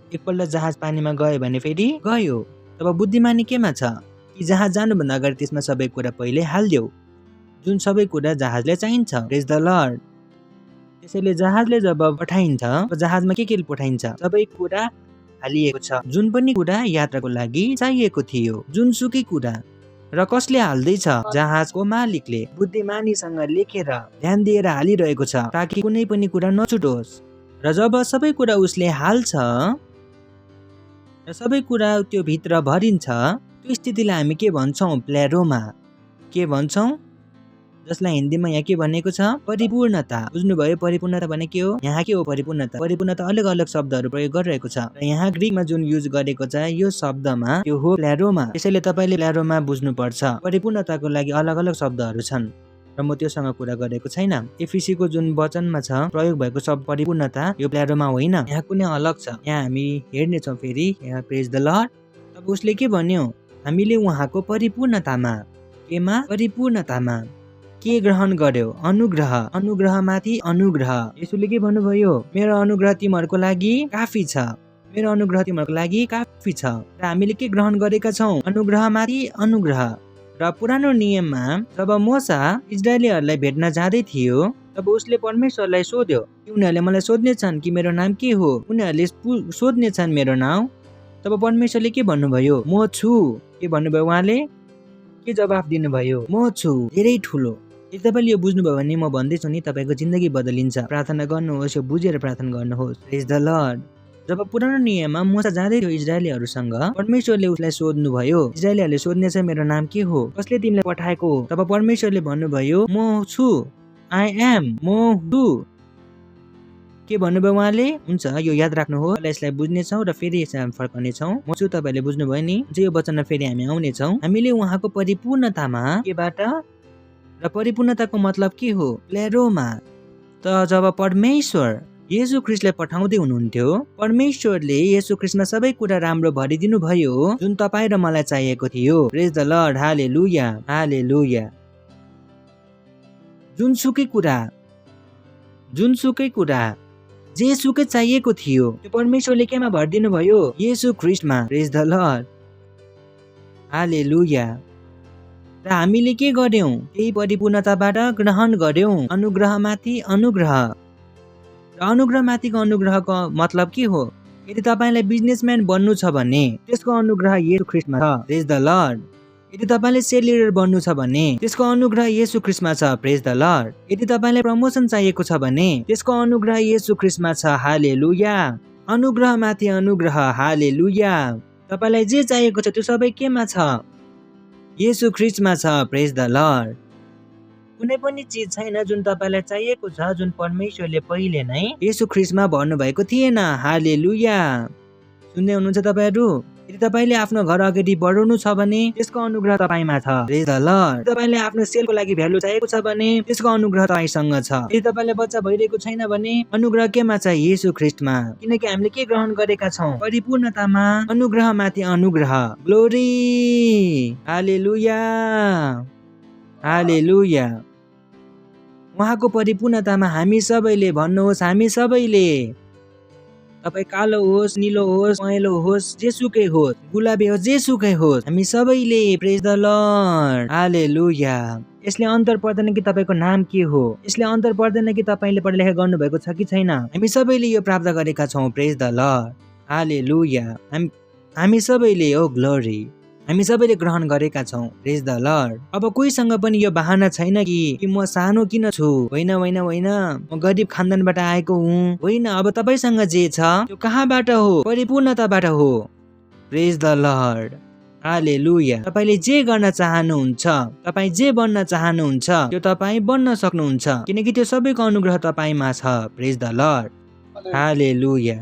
एकपल्ट जहाज पानीमा गयो भने फेरि गयो। तब तब बुद्धिमानी केमा छ कि जहाज जानुभन्दा अगाडि त्यसमा सबै कुरा पहिले हालिदेऊ, जुन सबै कुरा जहाजले चाहिन्छ। प्रेज द लर्ड। त्यसैले जहाजले जब पठाइन्छ, जहाजमा के पठाइन्छ, सबै कुरा हालिएको छ, जुन पनि कुरा यात्राको लागि चाहिएको थियो, जुनसुकै कुरा। र कसले हाल्दैछ? जहाजको मालिकले बुद्धिमानीसँग लेखेर ध्यान दिएर हालिरहेको छ ताकि कुनै पनि कुरा नछुटोस्। र जब सबै कुरा उसले हाल्छ र सबै कुरा त्यो भित्र भरिन्छ, त्यो स्थितिलाई हामी के भन्छौँ? प्लेरोमा। के भन्छौँ? जसलाई हिन्दीमा यहाँ के भनेको छ? परिपूर्णता। बुझ्नुभयो? परिपूर्णता भने के हो? यहाँ के हो परिपूर्णता? परिपूर्णता अलग अलग शब्दहरू प्रयोग गरिरहेको छ र यहाँ ग्रीकमा जुन युज गरेको छ यो शब्दमा त्यो हो प्लेरोमा। त्यसैले तपाईँले प्लेरोमा बुझ्नुपर्छ। परिपूर्णताको लागि अलग अलग शब्दहरू छन् र म त्योसँग कुरा गरेको छैन। एफिसीको जुन वचनमा छ प्रयोग भएको शब्द परिपूर्णता, यो प्लेरोमा होइन, यहाँ कुनै अलग छ। यहाँ हामी हेर्नेछौँ फेरि, यहाँ प्रेज द लर्ड। तब उसले के भन्यो? हामीले उहाँको परिपूर्णतामा, केमा? परिपूर्णतामा के ग्रहण गर्यो? अनुग्रह। अनुग्रहमाथि अनुग्रह। यसुले के भन्नुभयो? मेरो अनुग्रह तिमीहरूको लागि काफी छ, मेरो अनुग्रह तिमीहरूको लागि काफी छ। र हामीले के ग्रहण गरेका छौँ? अनुग्रहमाथि अनुग्रह। र पुरानो नियममा जब मोसा इजरायलीहरूलाई भेट्न जाँदै थियो, तब उसले परमेश्वरलाई सोध्यो कि उनीहरूले मलाई सोध्नेछन् कि मेरो नाम के हो, उनीहरूले सोध्नेछन् मेरो नाम। तब परमेश्वरले के भन्नुभयो? म छु। के भन्नुभयो उहाँले? के जवाफ दिनुभयो? म छु, धेरै ठुलो। यदि तपाईँले यो बुझ्नुभयो भने म भन्दैछु नि, तपाईँको जिन्दगी बदलिन्छ। प्रार्थना गर्नुहोस्, यो बुझेर प्रार्थना गर्नुहोस्। प्रेज द लर्ड। जब पुरानो नियममा मोसा जाँदै थियो इजरायलीहरूसँग, परमेश्वरले उसलाई सोध्नुभयो, इजरायलीहरूले सोध्नेछ मेरो नाम के हो, कसले तिमीलाई पठाएको हो? तब परमेश्वरले भन्नुभयो म छु, आई एम, म हु। के भन्नुभयो उहाँले? हुन्छ, यो याद राख्नुहोस्, यसलाई बुझ्नेछौँ र फेरि यसलाई हामी फर्कनेछौँ। म छु, तपाईँले बुझ्नुभयो नि? यो वचनमा फेरि हामी आउनेछौँ। हामीले उहाँको परिपूर्णतामा केबाट? र परिपूर्णताको मतलब के हो? प्लेरोमा। त जब परमेश्वर येशू ख्रीष्टलाई पठाउँदै हुनुहुन्थ्यो, परमेश्वरले येशू ख्रीष्टमा सबै कुरा राम्रो भरिदिनु भयो जुन तपाईँ र मलाई चाहिएको थियो। प्रेज द लर्ड। हालेलुया, हालेलुया। जुनसुकै कुरा, जुनसुकै कुरा, जेसुकै चाहिएको थियो, त्यो परमेश्वरले केमा भरिदिनु भयो? येशू ख्रीष्टमा। प्रेज द लर्ड। हालेलुया। र हामीले के गर्यौं? त्यही परिपूर्णताबाट ग्रहण गर्यौं। अनुग्रहमाथि अनुग्रह। र अनुग्रहमाथिको अनुग्रहको मतलब के हो? यदि तपाईलाई बिजनेसम्यान बन्नु छ भने त्यसको अनुग्रह येशू ख्रीष्टमा छ। Praise the lord. यदि तपाईले सेल लिडर बन्नु छ भने त्यसको अनुग्रह येशू ख्रीष्टमा छ। Praise the lord. यदि तपाईलाई प्रमोसन चाहिएको छ भने त्यसको अनुग्रह येशू ख्रीष्टमा छ। हालेलुया। अनुग्रहमाथि अनुग्रह। हालेलुया। तपाईलाई जे चाहिएको छ त्यो सबै केमा छ? येशू ख्रीष्टमा छ। Praise the lord. कुनै पनि चीज छैन जुन तपाईलाई चाहिएको छ जुन परमेश्वरले पहिले नै येशू ख्रीष्टमा भन्नु भएको थिएन। हालेलुया। सुन्दै हुनुहुन्छ तपाईहरु? यदि तपाईले आफ्नो घर अगाडि बढाउनु छ भने त्यसको अनुग्रह तपाईमा छ। Praise the lord. यदि तपाईले आफ्नो सेलको लागि भ्यालु चाहिएको छ भने त्यसको अनुग्रह तपाईसँग छ। यदि तपाईलाई बच्चा भइरहेको छैन भने अनुग्रह केमा छ? येशू ख्रीष्टमा। किनकि हामीले के ग्रहण गरेका छौं? परिपूर्णतामा अनुग्रहमाथि अनुग्रह। ग्लोरी। हालेलुया। हालेलुया। उहाँको परिपूर्णतामा हामी सबैले भन्नुहोस्, हामी सबैले, तपाई कालो होस्, नीलो होस्, पहेँलो होस्, जेसुकै होस्, गुलाबी होस्, जेसुकै होस्, हामी सबैले। प्रेज द लर्ड। हालेलुया। यसले अन्तर पर्दैन कि तपाईको नाम के हो, यसले अन्तर पर्दैन कि तपाईले पढालेखा गर्नुभएको छ कि छैन, हामी सबैले यो प्राप्त गरेका छौं। प्रेज द लर्ड। हालेलुया। हामी सबैले, ओ ग्लोरी, हामी सबैले ग्रहण गरेका छौं। प्रेज द लर्ड। अब कोहीसँग पनि यो बहाना छैन कि म सानो किन छु, होइन होइन होइन, म गरिब खानदानबाट आएको हुँ, होइन। अब तपाईसँग जे छ त्यो कहाँबाट हो? परिपूर्णताबाट हो। Praise the Lord. हालेलुया। तपाईले जे गर्न चाहनुहुन्छ, तपाई जे बन्न चाहनुहुन्छ त्यो तपाई बन्न सक्नुहुन्छ, किनकि त्यो सबैको अनुग्रह तपाईमा छ। Praise the Lord. हालेलुया।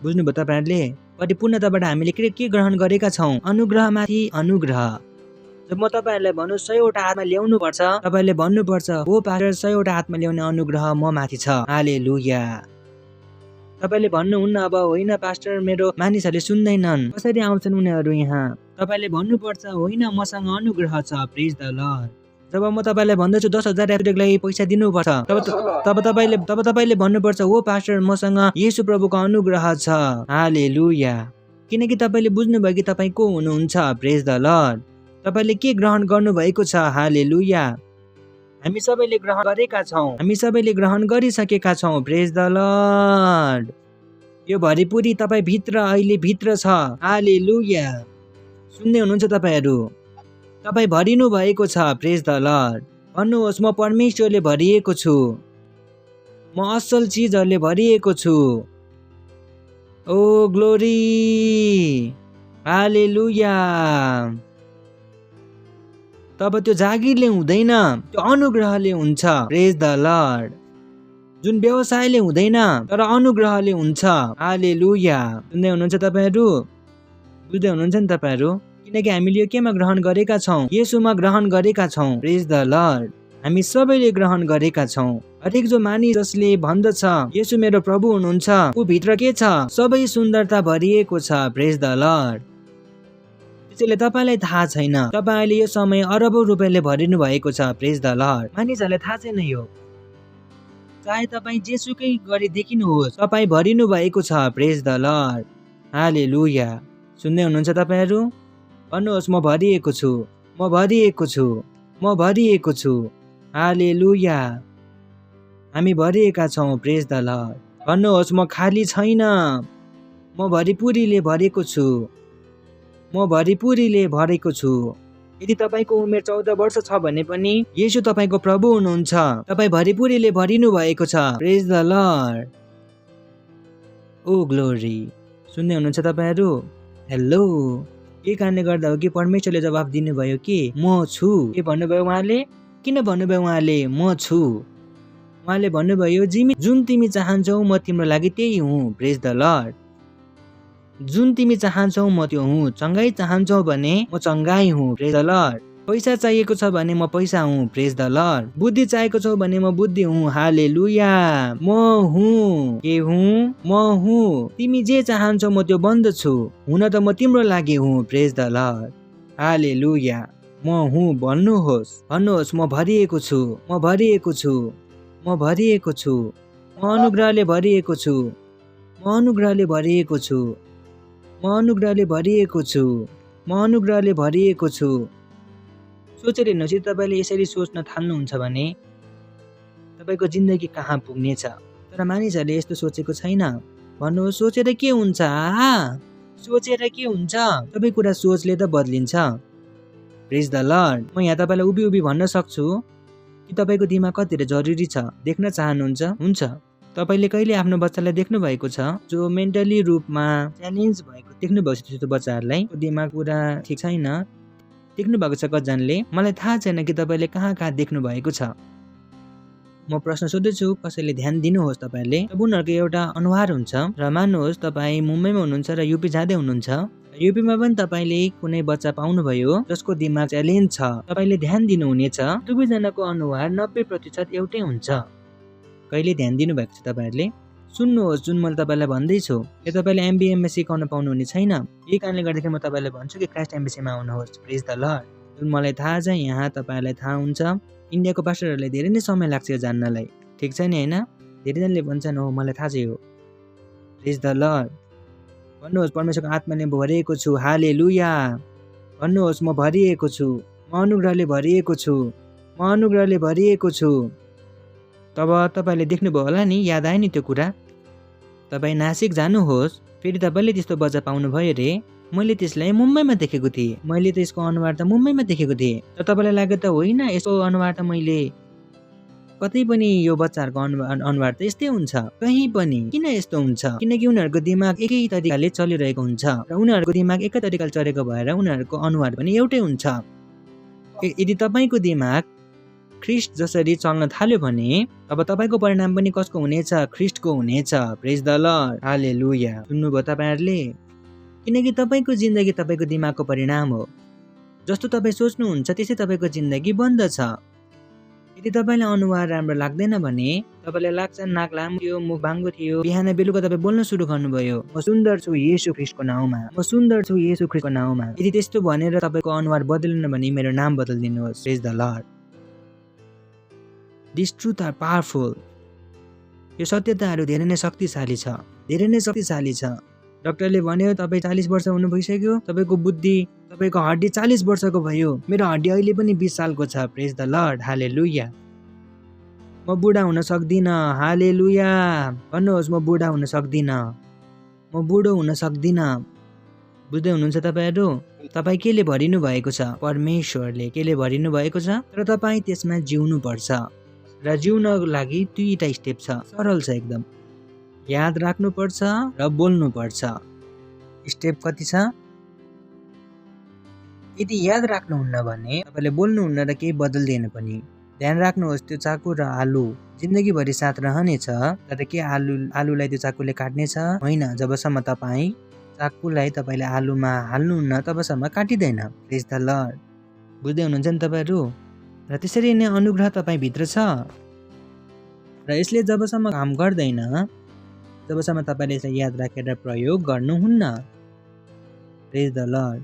बुझ्नुभयो तपाईहरुले? परिपूर्णताबाट हामीले के ग्रहण गरेका छौं? अनुग्रहमाथि अनुग्रह। जब म तपाईहरुलाई भन्नु 100 वटा आत्मा ल्याउनु पर्छ, तपाईले भन्नुपर्छ हो पास्टर 100 वटा आत्मा ल्याउने अनुग्रह म माथि छ। हालेलुया। तपाईले भन्नुहुन्न अब होइन पास्टर मेरो मानिसहरूले सुन्दैनन्, कसरी आउँछन् उनीहरू यहाँ? तपाईले भन्नुपर्छ होइन मसँग अनुग्रह छ। Praise the lord. जब म तपाईलाई भन्दैछु 10,000 यात्रीको लागि पैसा दिनुपर्छ, तब तपाईले भन्नुपर्छ हो पास्टर मसँग येशू प्रभुको अनुग्रह छ। हालेलुया। किनकि तपाईँले बुझ्नुभयो कि तपाईँ को हुनुहुन्छ। प्रेज द लर्ड। तपाईँले के ग्रहण गर्नुभएको छ। हालेलुया। हामी सबैले ग्रहण गरेका छौँ, हामी सबैले ग्रहण गरिसकेका छौँ। प्रेज द लर्ड। यो भरिपुरी तपाईँ भित्र अहिले भित्र छ। हालेलुया। सुन्दै हुनुहुन्छ तपाईँहरू? तपाईँ भरिनु भएको छ। Praise the Lord. भन्नुहोस्, म परमेश्वरले भरिएको छु, म असल चिजहरूले भरिएको छु। ओ ग्लोरी। हालेलुया। तब त्यो जागिरले हुँदैन, त्यो अनुग्रहले हुन्छ। Praise the lord. जुन व्यवसायले हुँदैन तर अनुग्रहले हुन्छ। हालेलुया। सुन्दै हुनुहुन्छ तपाईँहरू? बुझ्दै हुनुहुन्छ नि तपाईँहरू? किनकि हामीले यो केमा ग्रहण गरेका छौँ? येशूमा ग्रहण गरेका छौँ। प्रेज द लर्ड। हामी सबैले ग्रहण गरेका छौँ। हरेक जो मानिस जसले भन्दछ येशू मेरो प्रभु हुनुहुन्छ, ऊ भित्र के छ? सबै सुन्दरता भरिएको छ। Praise the lord. त्यसैले तपाईँलाई थाहा छैन, तपाईँले यो समय अरबौं रुपियाँले भरिनु भएको छ। Praise the lord. मानिसहरूलाई थाहा छैन यो। चाहे तपाईँ जेसुकै गरी देखिनुहोस्, तपाईँ भरिनु भएको छ। Praise the Lord. हालेलुया। सुन्दै हुनुहुन्छ तपाईँहरू? भन्नुहोस्, म भरिएको छु, म भरिएको छु, म भरिएको छु। हालेलुया। हामी भरिएका छौँ। प्रेज द लर्ड। भन्नुहोस्, म खाली छैन, म भरिपुरीले भरेको छु, म भरिपुरीले भरेको छु। यदि तपाईँको उमेर 14 वर्ष छ भने पनि येशू तपाईँको प्रभु हुनुहुन्छ। तपाईँ भरिपुरीले भरिनु भएको छ। Praise the Lord. Oh glory. सुन्दै हुनुहुन्छ तपाईँहरू? हेलो। के कारणले गर्दा हो कि परमेश्वरले जवाफ दिनुभयो कि म छु। के भन्नुभयो उहाँले? किन भन्नुभयो उहाँले म छु? उहाँले भन्नुभयो जुन तिमी चाहन्छौ म तिम्रो लागि त्यही हुँ। प्रेज द लर्ड। जुन तिमी चाहन्छौ म त्यो हुँ। चङ्गाई चाहन्छौ भने म चङ्गाई हुँ। प्रेज द लर्ड। पैसा चाहिएको छ भने म पैसा हुँ। प्रेज द लर्ड। बुद्धि चाहिएको छ भने म बुद्धि हुँ। हालेलुया। म हुँ। के हुँ? म हुँ। तिमी जे चाहन्छौ म त्यो बन्दछु। हुन त म तिम्रो लागि हुँ। प्रेज द लर्ड। हालेलुया। म हुँ भन्नुहोस्, भन्नुहोस्, म भरिएको छु, म भरिएको छु, म भरिएको छु, म अनुग्रहले भरिएको छु, म अनुग्रहले भरिएको छु, म अनुग्रहले भरिएको छु, म अनुग्रहले भरिएको छु। सोचेर हेर्नुहोस्, यदि तपाईँले यसरी सोच्न थाल्नुहुन्छ भने तपाईँको जिन्दगी कहाँ पुग्नेछ। तर मानिसहरूले यस्तो सोचेको छैन। भन्नुहोस्, सोचेर के हुन्छ? सोचेर के हुन्छ? सबै कुरा सोचले त बदलिन्छ। प्रेज द लर्ड। म यहाँ तपाईँलाई उभि उभि भन्न सक्छु कि तपाईँको दिमाग कति जरुरी छ। देख्न चाहनुहुन्छ? हुन्छ। तपाईँले कहिले आफ्नो बच्चालाई देख्नु भएको छ जो मेन्टली रूपमा च्यालेन्ज भएको? देख्नुभएको छ त्यस्तो बच्चाहरूलाई? दिमाग पुरा ठिक छैन। देख्नु भएको छ कतिजनाले? मलाई थाहा छैन कि तपाईँले कहाँ कहाँ देख्नु भएको छ। म प्रश्न सोध्दैछु, कसैले ध्यान दिनुहोस्। तपाईँहरूले अब उनीहरूको एउटा अनुहार हुन्छ र मान्नुहोस् तपाईँ मुम्बईमा हुनुहुन्छ र युपी जाँदै हुनुहुन्छ। युपीमा पनि तपाईँले कुनै बच्चा पाउनुभयो जसको दिमाग च्यालेन्ज छ। तपाईँले ध्यान दिनुहुनेछ दुवैजनाको अनुहार 90% एउटै हुन्छ। कहिले ध्यान दिनुभएको छ तपाईँहरूले? सुन्नुहोस्, जुन मैले तपाईँलाई भन्दैछु यो तपाईँले एमबिएममा सिकाउन पाउनुहुने छैन। यही कारणले गर्दाखेरि म तपाईँलाई भन्छु कि क्राइस्ट एम्बेसीमा आउनुहोस्। प्रेज द लर्ड। जुन मलाई थाहा छ यहाँ तपाईँलाई थाहा हुन्छ इन्डियाको पास्टरहरूलाई धेरै नै समय लाग्छ यो जान्नलाई। ठिक छ नि होइन? धेरैजनाले भन्छन् हो मलाई थाहा छ यो। प्रेज द लर्ड। भन्नुहोस्, परमेश्वरको आत्माले भरिएको छु। हालेलुया। भन्नुहोस्, म भरिएको छु, म अनुग्रहले भरिएको छु, म अनुग्रहले भरिएको छु। तब तपाईँले देख्नुभयो होला नि, याद आयो नि त्यो कुरा। तपाईँ नासिक जानुहोस्, फेरि तपाईँले त्यस्तो बच्चा पाउनुभयो रे। मैले त्यसलाई मुम्बईमा देखेको थिएँ। मैले त यसको अनुहार त मुम्बईमा देखेको थिएँ। र तपाईँलाई लाग्यो त होइन यसको अनुहार त मैले कतै पनि यो बच्चाहरूको अनुहार त यस्तै हुन्छ। कहीँ पनि किन यस्तो हुन्छ? किनकि उनीहरूको दिमाग एकै तरिकाले चलिरहेको हुन्छ र उनीहरूको दिमाग एकै तरिकाले चलेको भएर उनीहरूको अनुहार पनि एउटै हुन्छ। यदि तपाईँको दिमाग ख्रिस्ट जसरी चल्न थाल्यो भने अब तपाईँको परिणाम पनि कसको हुनेछ? ख्रिस्टको हुनेछ। प्रेज द लर्ड। हालेलुया। सुन्नुभयो तपाईँहरूले? किनकि तपाईँको जिन्दगी तपाईँको दिमागको परिणाम हो। जस्तो तपाईँ सोच्नुहुन्छ त्यसै तपाईँको जिन्दगी बन्दछ। यदि तपाईँलाई अनुहार राम्रो लाग्दैन भने तपाईँलाई लाग्छ नाक लामो थियो, मुख बाङ्गो थियो, बिहान बेलुका तपाईँ बोल्न सुरु गर्नुभयो म सुन्दर छु येशू ख्रिस्टको नाउँमा, म सुन्दर छु येशू ख्रिस्टको नाउँमा। यदि त्यस्तो भनेर तपाईँको अनुहार बदलेन भने मेरो नाम बदलिदिनुहोस्। Praise the Lord. This truth are powerful. यो सत्यताहरू धेरै नै शक्तिशाली छ, धेरै नै शक्तिशाली छ। डाक्टरले भन्यो तपाईँ 40 वर्ष हुनु भइसक्यो, तपाईँको बुद्धि, तपाईँको हड्डी 40 वर्षको भयो। मेरो हड्डी अहिले पनि 20 सालको छ। प्रेज द लर्ड, हालेलुया। म बुढा हुन सक्दिनँ, हालेलुया। भन्नुहोस् म बुढा हुन सक्दिनँ, म बुढो हुन सक्दिनँ। बुझ्दै हुनुहुन्छ तपाईँहरू? तपाईँ केले भरिनु भएको छ? परमेश्वरले केले भरिनु भएको छ, तर तपाईँ त्यसमा जिउनु पर्छ। र जिउनको लागि 2टा स्टेप छ, सरल छ एकदम। याद राख्नुपर्छ र बोल्नुपर्छ। स्टेप कति छ? यदि याद राख्नुहुन्न भने तपाईँले बोल्नुहुन्न र केही बदल्दैन पनि। ध्यान राख्नुहोस्, त्यो चाकु र आलु जिन्दगीभरि साथ रहनेछ, तर के आलुलाई त्यो चाकुले काट्नेछ? होइन। जबसम्म तपाईँ चाकुलाई तपाईँले आलुमा हाल्नुहुन्न तबसम्म काटिँदैन। प्रेज द लर्ड। बुझ्दै हुनुहुन्छ नि तपाईँहरू? र त्यसरी नै अनुग्रह तपाईँभित्र छ र यसले जबसम्म काम गर्दैन तबसम्म तपाईँले यसलाई याद राखेर प्रयोग गर्नुहुन्न। प्रेज द लर्ड।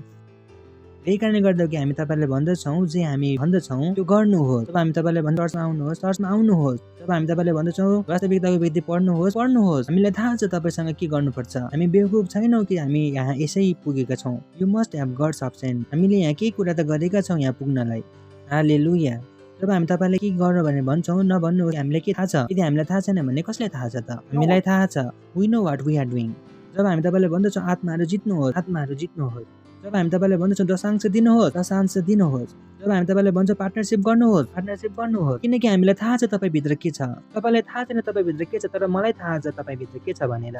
त्यही कारणले गर्दा कि हामी तपाईँलाई भन्दछौँ जे हामी भन्दछौँ त्यो गर्नुहोस्। जब हामी तपाईँलाई भन्छ चर्चमा आउनुहोस्, चर्चमा आउनुहोस्। जब हामी तपाईँलाई भन्दछौँ वास्तविकताको व्यक्ति पढ्नुहोस्, पढ्नुहोस्। हामीलाई थाहा छ तपाईँसँग के गर्नुपर्छ। हामी बेवकुफ छैनौँ कि हामी यहाँ यसै पुगेका छौँ। You must have gods option. हामीले यहाँ केही कुरा त गरेका छौँ यहाँ पुग्नलाई। हालेलुया। जब हामी तपाईँले के गर्नु भनेर भन्छौँ, नभन्नु हामीलाई के थाहा छ। यदि हामीलाई थाहा छैन भने कसलाई थाहा छ त? हामीलाई थाहा छ। We know what we are doing. जब हामी तपाईँले भन्दछौँ आत्माहरू जित्नुहोस्, आत्माहरू जित्नुहोस्। जब हामी तपाईँलाई भन्दछौँ दशांश दिनुहोस्, दशांश दिनुहोस्। जब हामी तपाईँलाई भन्छौँ पार्टनरसिप गर्नुहोस्, पार्टनरसिप गर्नुहोस्। किनकि हामीलाई थाहा छ तपाईँभित्र के छ। तपाईँलाई थाहा छैन तपाईँभित्र के छ, तर मलाई थाहा छ तपाईँभित्र के छ भनेर।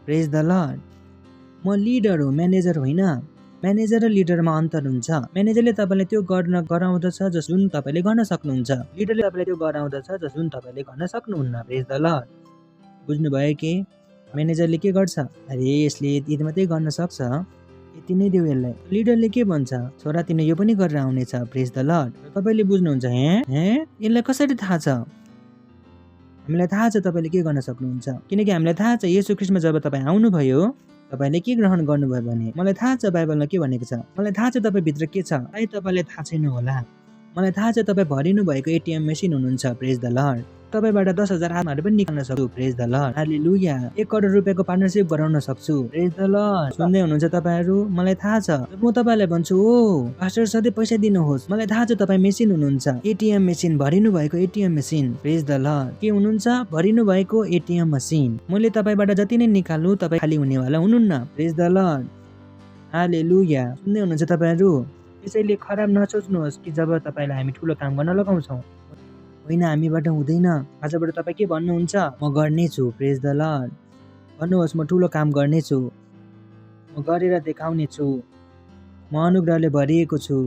प्रेज द लर्ड। म लिडर हो, म्यानेजर होइन। म्यानेजर र लिडरमा अन्तर हुन्छ। म्यानेजरले तपाईँलाई त्यो गराउँदछ जुन तपाईँले गर्न सक्नुहुन्छ। लिडरले तपाईँलाई त्यो गराउँदछ जुन तपाईँले गर्न सक्नुहुन्न। प्रेज द लर्ड। बुझ्नुभयो कि? म्यानेजरले के गर्छ? अरे यसले यति मात्रै गर्न सक्छ, यति नै देऊ यसलाई। लिडरले के भन्छ? छोरा तिमीले यो पनि गरेर आउनेछ। प्रेज द लर्ड। तपाईँले बुझ्नुहुन्छ, यसलाई कसरी थाहा छ? हामीलाई थाहा छ तपाईँले के गर्न सक्नुहुन्छ, किनकि हामीलाई थाहा छ येशू ख्रीष्टमा जब तपाईँ आउनुभयो तपाईँले के ग्रहण गर्नुभयो भने। मलाई थाहा छ बाइबलमा के भनेको छ। मलाई थाहा छ तपाईँभित्र के छ, सायद तपाईँलाई थाहा छैन होला। मलाई थाहा छ तपाईँ भरिनु भएको एटिएम मेसिन हुनुहुन्छ। प्रेज द लर्ड। तपाईँबाट 10,000 आत्माहरू पनि निकाल्न सक्छु। प्रेज द लर्ड। हालेलुया। 1 करोड रुपियाँको पार्टनरसिप गराउन सक्छु। प्रेज द लर्ड। सुन्दै हुनुहुन्छ तपाईँहरू? मलाई थाहा छ। म तपाईँलाई भन्छु ओ पास्टर सधैँ पैसा दिनुहोस्। मलाई थाहा छ तपाईँ मेसिन हुनुहुन्छ, एटिएम मेसिन, भरिनु भएको ATM machine. Praise the lord. के हुनुहुन्छ? भरिनु भएको एटिएम मेसिन। मैले तपाईँबाट जति नै निकाल्नु तपाईँ खाली हुनेवाला हुनुहुन्न। प्रेज द लर्ड। हालेलुया। सुन्दै हुनुहुन्छ तपाईँहरू? त्यसैले खराब नसोच्नुहोस् कि जब तपाईँलाई हामी ठुलो काम गर्न लगाउँछौँ। होइन, हामीबाट हुँदैन। आजबाट तपाईँ के भन्नुहुन्छ? म गर्नेछु। प्रेज द लर्ड। भन्नुहोस् म ठुलो काम गर्नेछु, म गरेर देखाउनेछु। म अनुग्रहले भरिएको छु,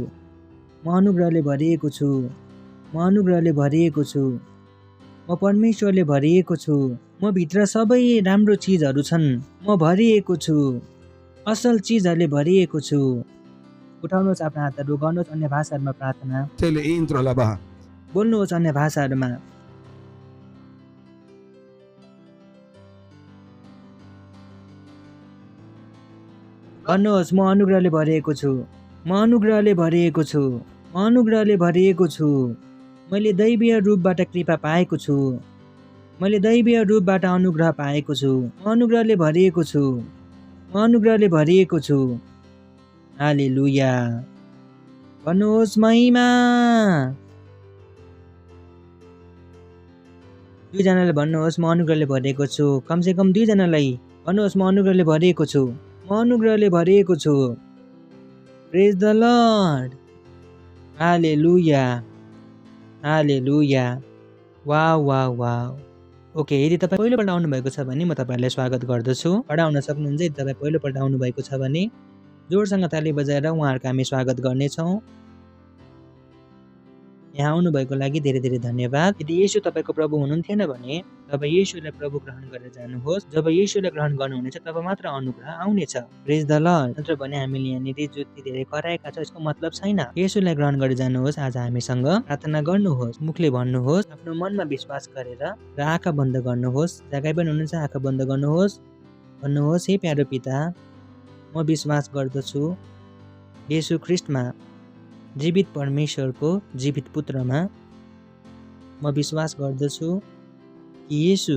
म अनुग्रहले भरिएको छु, म अनुग्रहले भरिएको छु, म परमेश्वरले भरिएको छु। म भित्र सबै राम्रो चिजहरू छन्। म भरिएको छु, असल चिजहरूले भरिएको छु। उठाउनुहोस् आफ्ना हातहरू, गर्नुहोस् अन्य भाषाहरूमा प्रार्थना, Tele intro la baha. बोल्नुहोस् अन्य भाषाहरूमा। भन्नुहोस् म अनुग्रहले भरिएको छु, म अनुग्रहले भरिएको छु, म अनुग्रहले भरिएको छु। मैले दैवीय रूपबाट कृपा पाएको छु, मैले दैवीय रूपबाट अनुग्रह पाएको छु। म अनुग्रहले भरिएको छु, म अनुग्रहले भरिएको छु। हालेलुया। भन्नुहोस् महिमा। दुईजनाले भन्नुहोस् म अनुग्रहले भरिएको छु। कमसेकम 2 जनालाई भन्नुहोस् म अनुग्रहले भरिएको छु, म अनुग्रहले भरिएको छु। Praise the Lord. Hallelujah, hallelujah. Wow wow wow. Okay, यदि तपाईँ पहिलोपल्ट आउनुभएको छ भने म तपाईँहरूलाई स्वागत गर्दछु। पढाउन सक्नुहुन्छ। यदि तपाईँ पहिलोपल्ट आउनुभएको छ भने जोडसँग ताली बजाएर उहाँहरूको हामी स्वागत गर्नेछौँ। यहाँ आउनुभएको लागि धेरै धेरै धन्यवाद। यदि येशू तपाईँको प्रभु हुनुहुन्थेन भने तपाईँ येशूलाई प्रभु ग्रहण गरेर जानुहोस्। जब येशूलाई ग्रहण गर्नुहुनेछ तब मात्र अनुग्रह आउनेछ। प्रेज द लर्ड। नत्र भने हामीले यहाँनिर जति धेरै कराएका छ यसको मतलब छैन। येशूलाई ग्रहण गरेर जानुहोस्। आज हामीसँग प्रार्थना गर्नुहोस्, मुखले भन्नुहोस्, आफ्नो मनमा विश्वास गरेर र आँखा बन्द गर्नुहोस्। जहाँ पनि हुनुहुन्छ आँखा बन्द गर्नुहोस्। भन्नुहोस् हे प्यारो पिता, म विश्वास गर्दछु येशू ख्रीष्टमा, जीवित परमेश्वरको जीवित पुत्रमा म विश्वास गर्दछु कि येशू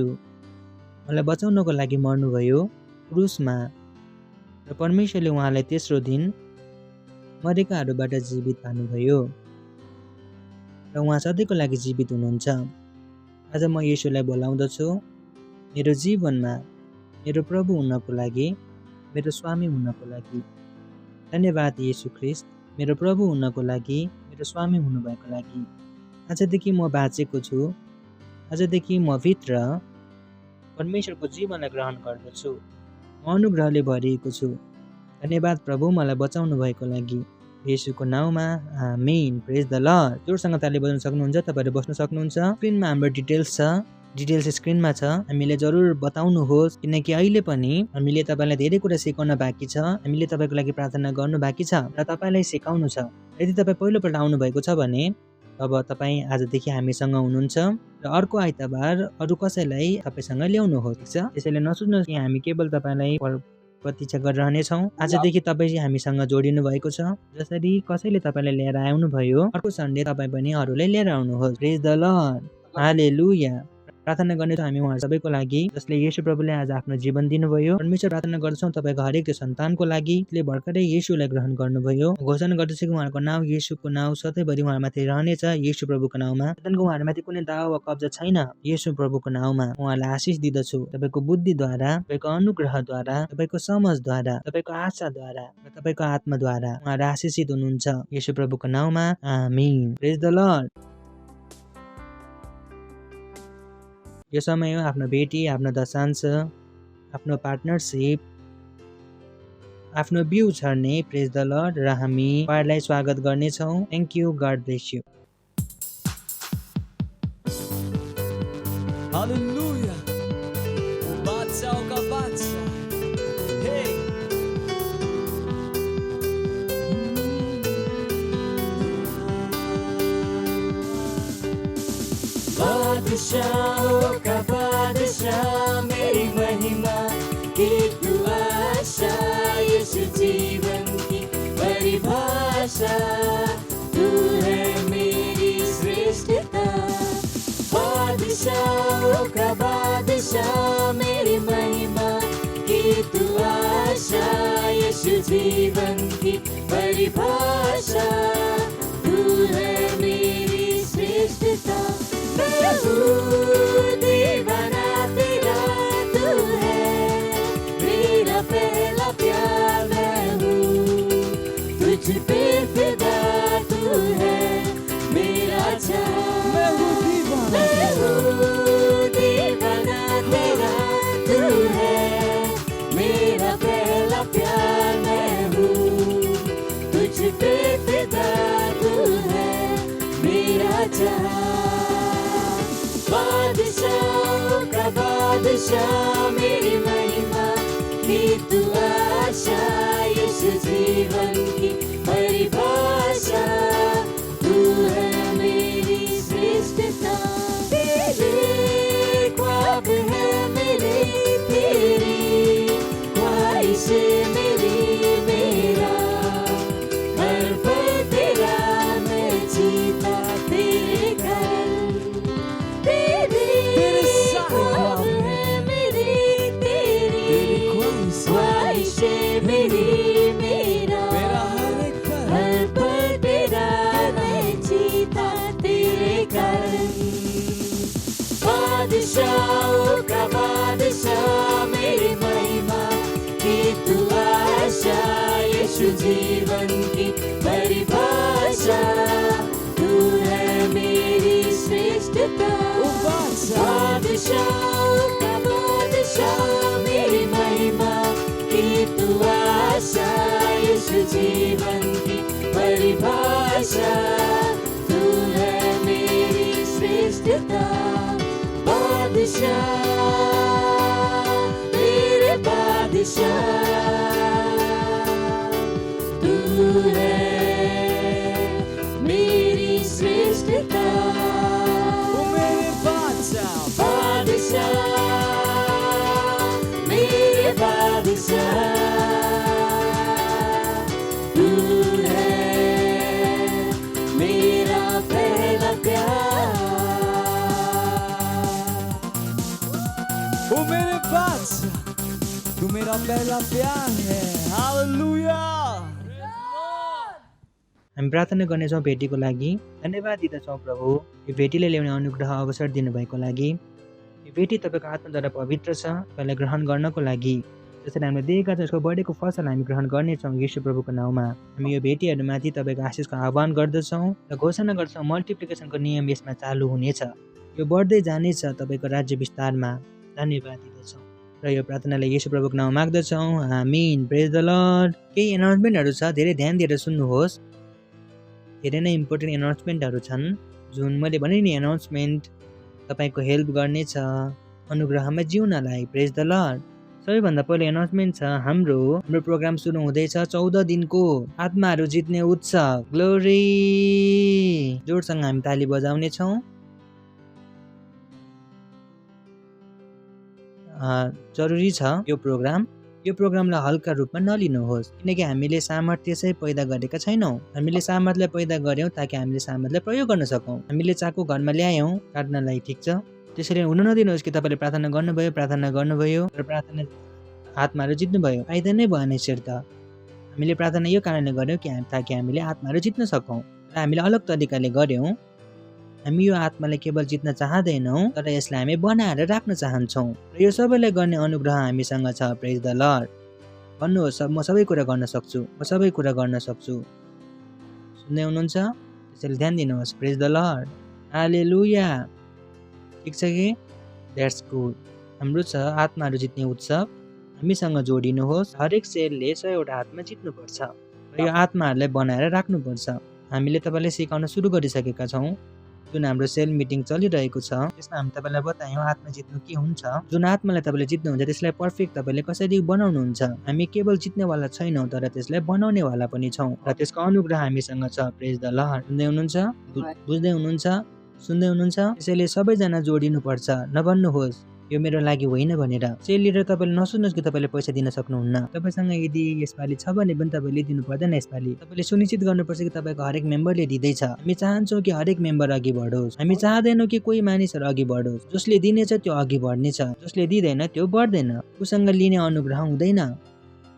मलाई बचाउनको लागि मर्नुभयो क्रुसमा र परमेश्वरले उहाँलाई तेस्रो दिन मरेकाहरूबाट जीवित पार्नुभयो र उहाँ सधैँको लागि जीवित हुनुहुन्छ। आज म येशूलाई बोलाउँदछु मेरो जीवनमा मेरो प्रभु हुनको लागि, मेरो स्वामी हुनको लागि। धन्यवाद येशू ख्रिस्ट, मेरो प्रभु हुनको लागि, मेरो स्वामी हुनुभएको लागि। आजदेखि म बाँचेको छु, आजदेखि म भित्र परमेश्वरको जीवनलाई ग्रहण गर्दछु। म अनुग्रहले भरिएको छु। धन्यवाद प्रभु मलाई बचाउनु भएको लागि। येशूको नाउँमा आमेन। प्रेज द लर्ड। जोरसँग ताली बजाउन सक्नुहुन्छ, तपाईँहरू बस्न सक्नुहुन्छ। स्क्रिनमा हाम्रो डिटेल्स छ, डिटेल्स स्क्रिनमा छ। हामीले जरुर बताउनुहोस्, किनकि अहिले पनि हामीले तपाईँलाई धेरै कुरा सिकाउन बाँकी छ। हामीले तपाईँको लागि प्रार्थना गर्नु बाँकी छ र तपाईँलाई सिकाउनु छ। यदि तपाईँ पहिलोपल्ट आउनुभएको छ भने अब तपाईँ आजदेखि हामीसँग हुनुहुन्छ र अर्को आइतबार अरू कसैलाई तपाईँसँग ल्याउनुहोस्, ठिक छ? त्यसैले नसोच्नुहोस् कि हामी केवल तपाईँलाई प्रतीक्षा गरिरहनेछौँ। आजदेखि तपाईँ चाहिँ हामीसँग जोडिनु भएको छ। जसरी कसैले तपाईँलाई लिएर आउनुभयो, अर्को सन्डे तपाईँ पनि अरूलाई लिएर आउनुहोस्। प्रेज द लर्ड। हालेलुया। प्रार्थना गर्नेछौँ हामी उहाँ सबैको लागि जसले येशू प्रभुले आज आफ्नो जीवन दिनुभयो। परमेश्वर प्रार्थना गर्दछौँ तपाईँको हरेक त्यो सन्तानको लागि जसले भर्खरै येशूलाई ग्रहण गर्नुभयो। घोषणा गर्दछु कि उहाँको नाउँ येशूको नाउँ सधैँभरि उहाँमाथि रहनेछ। येशू प्रभुको नाउँमा सैतानको उहाँहरूमाथि कुनै दावा वा कब्जा छैन। येशू प्रभुको नाउँमा उहाँलाई आशिष दिदछु। तपाईँको बुद्धिद्वारा, तपाईँको अनुग्रहद्वारा, तपाईँको समझद्वारा, तपाईँको आशाद्वारा र तपाईँको आत्माद्वारा उहाँहरू आशिषित हुनुहुन्छ। येशू प्रभुको नाउँमा आमीन। प्रेज द लर्ड। यो समय हो आफ्नो भेटी, आफ्नो दशांश, आफ्नो पार्टनरशिप, आफ्नो बिउ छर्ने। प्रेज द लर्ड। र हामी उहाँहरूलाई स्वागत गर्नेछौँ। Thank you. God bless you. Hallelujah. बादशाह का बादशाह। हे बादशाहों का बादशाह, मेरी महिमा की तू आशा, यीशु जीवन की परिभाषा, तू है मेरी श्रेष्ठता। बादशाहों का बादशाह, मेरी महिमा की तू आशा, यीशु जीवन की परिभाषा, तू है मेरी श्रेष्ठता। मैं हूँ दीवाना तेरा, तू है मेरा पहला प्यार। मैं हूँ तुझ पे फिदा, तू है मेरा चाह। मैं हूँ दीवाना तेरा, तू है मेरा पहला प्यार। मैं हूँ तुझ पे फिदा, तू है मेरा चाह। बादशाहों का बादशाह, मेरी महिमा की तू आशा, यीशु जीवन की परिभाषा, तू है मेरी श्रेष्ठता। तेरे ख्वाब है मेरे, तेरी ख्वाहिशें मेरी, मेरा हर पल तेरा, मैं जीता तेरे घर। मेरी मेरा हर पल तेरा, मैं जीता तेरे कारण। बादशाहों का बादशाह, मेरी महिमा की तू आशा, यीशु जीवन की परिभाषा, तू है मेरी श्रेष्ठता। बादशाहों का बादशाह, मेरी महिमा की तू आशा, यीशु जीवन की परिभाषा, तू है मेरी श्रेष्ठता। बादशाह मेरे बादशाह, तू है मेरी श्रेष्ठता। मेरे बादशाह, बादशाह मेरे बादशाह, तू है मेरा पहला प्यार। ओ मेरे बादशाह, तू मेरा पहला प्यार है हालेलुया हामी प्रार्थना गर्नेछौँ भेटीको लागि। धन्यवाद दिँदछौँ प्रभु, यो भेटीले ल्याउने अनुग्रह अवसर दिनुभएको लागि। यो भेटी तपाईँको आत्माद्वारा पवित्र छ, त्यसलाई ग्रहण गर्नको लागि जसरी हामीले दिएका छौँ यसको बढेको फसल हामी ग्रहण गर्नेछौँ यीशु प्रभुको नाउँमा। हामी यो भेटीहरूमाथि तपाईँको आशिषको आह्वान गर्दछौँ र घोषणा गर्छौँ मल्टिप्लिकेसनको नियम यसमा चालु हुनेछ, यो बढ्दै जानेछ तपाईँको राज्य विस्तारमा। धन्यवाद दिँदछौँ र यो प्रार्थनाले यीशु प्रभुको नाउँ माग्दछौँ, आमीन। प्रेज द लर्ड। केही एनाउन्समेन्टहरू छ, धेरै ध्यान दिएर सुन्नुहोस्। धेरै नै इम्पोर्टेन्ट एनाउन्समेन्टहरू छन् जुन मैले भने नि एनाउन्समेन्ट तपाईँको हेल्प गर्नेछ अनुग्रहमा जिउनलाई। प्रेज द लर्ड। सबैभन्दा पहिलो एनाउन्समेन्ट छ, हाम्रो प्रोग्राम सुरु हुँदैछ 14 दिनको आत्माहरू जित्ने उत्सव। ग्लोरी। जोडसँग हामी ताली बजाउने छौँ। जरुरी छ यो प्रोग्रामलाई हल्का रूपमा नलिनुहोस्, किनकि हामीले सामर्थ्य चाहिँ पैदा गरेका छैनौँ। हामीले सामर्थ्यलाई पैदा गऱ्यौँ ताकि हामीले सामर्थ्यलाई प्रयोग गर्न सकौँ। हामीले चाको घरमा ल्यायौँ काट्नलाई, ठिक छ। त्यसरी हुन नदिनुहोस् कि तपाईँले प्रार्थना गर्नुभयो र प्रार्थना आत्माहरू जित्नुभयो, फाइदा नै भएन यसरी त। हामीले प्रार्थना यो कारणले गऱ्यौँ कि ताकि हामीले आत्माहरू जित्न सकौँ र हामीले अलग तरिकाले गऱ्यौँ। हामी यो आत्मालाई केवल जित्न चाहँदैनौँ तर यसलाई हामी बनाएर राख्न चाहन्छौँ र यो सबैलाई गर्ने अनुग्रह हामीसँग छ। Praise the Lord. भन्नुहोस्, म सबै कुरा गर्न सक्छु। सुन्दै हुनुहुन्छ? त्यसैले ध्यान दिनुहोस्। प्रेज द लर्ड। हालेलुया। ठिक छ कि? That's good. हाम्रो छ आत्माहरू जित्ने उत्सव। हामीसँग जोडिनुहोस्। हरेक सेलले 100 वटा आत्मा जित्नुपर्छ र यो आत्माहरूलाई बनाएर राख्नुपर्छ। हामीले तपाईँलाई सिकाउन सुरु गरिसकेका छौँ। जुन हाम्रो सेल मिटिङ चलिरहेको छ त्यसमा हामी तपाईँलाई बतायौँ आत्मा जित्नु के हुन्छ। जुन आत्मालाई तपाईँले जित्नुहुन्छ त्यसलाई पर्फेक्ट तपाईँले कसरी बनाउनुहुन्छ। हामी केवल जित्नेवाला छैनौँ तर त्यसलाई बनाउनेवाला पनि छौँ र त्यसको अनुग्रह हामीसँग छ। Praise the lord. सुन्दै हुनुहुन्छ? बुझ्दै हुनुहुन्छ? सुन्दै हुनुहुन्छ? त्यसैले सबैजना जोडिनुपर्छ। नभन्नुहोस् यो मेरो लागि होइन भनेर। सेल लिएर तपाईँले नसुन्नुहोस् कि तपाईँले पैसा दिन सक्नुहुन्न। तपाईँसँग यदि यसपालि छ भने पनि तपाईँले दिनु पर्दैन। यसपालि तपाईँले सुनिश्चित गर्नुपर्छ कि तपाईँको हरेक मेम्बरले दिँदैछ। हामी चाहन्छौँ कि हरेक मेम्बर अघि बढोस्। हामी चाहँदैनौँ कि कोही मानिसहरू अघि बढोस्। जसले दिनेछ त्यो अघि बढ्नेछ, जसले दिँदैन त्यो बढ्दैन। उसँग लिने अनुग्रह हुँदैन।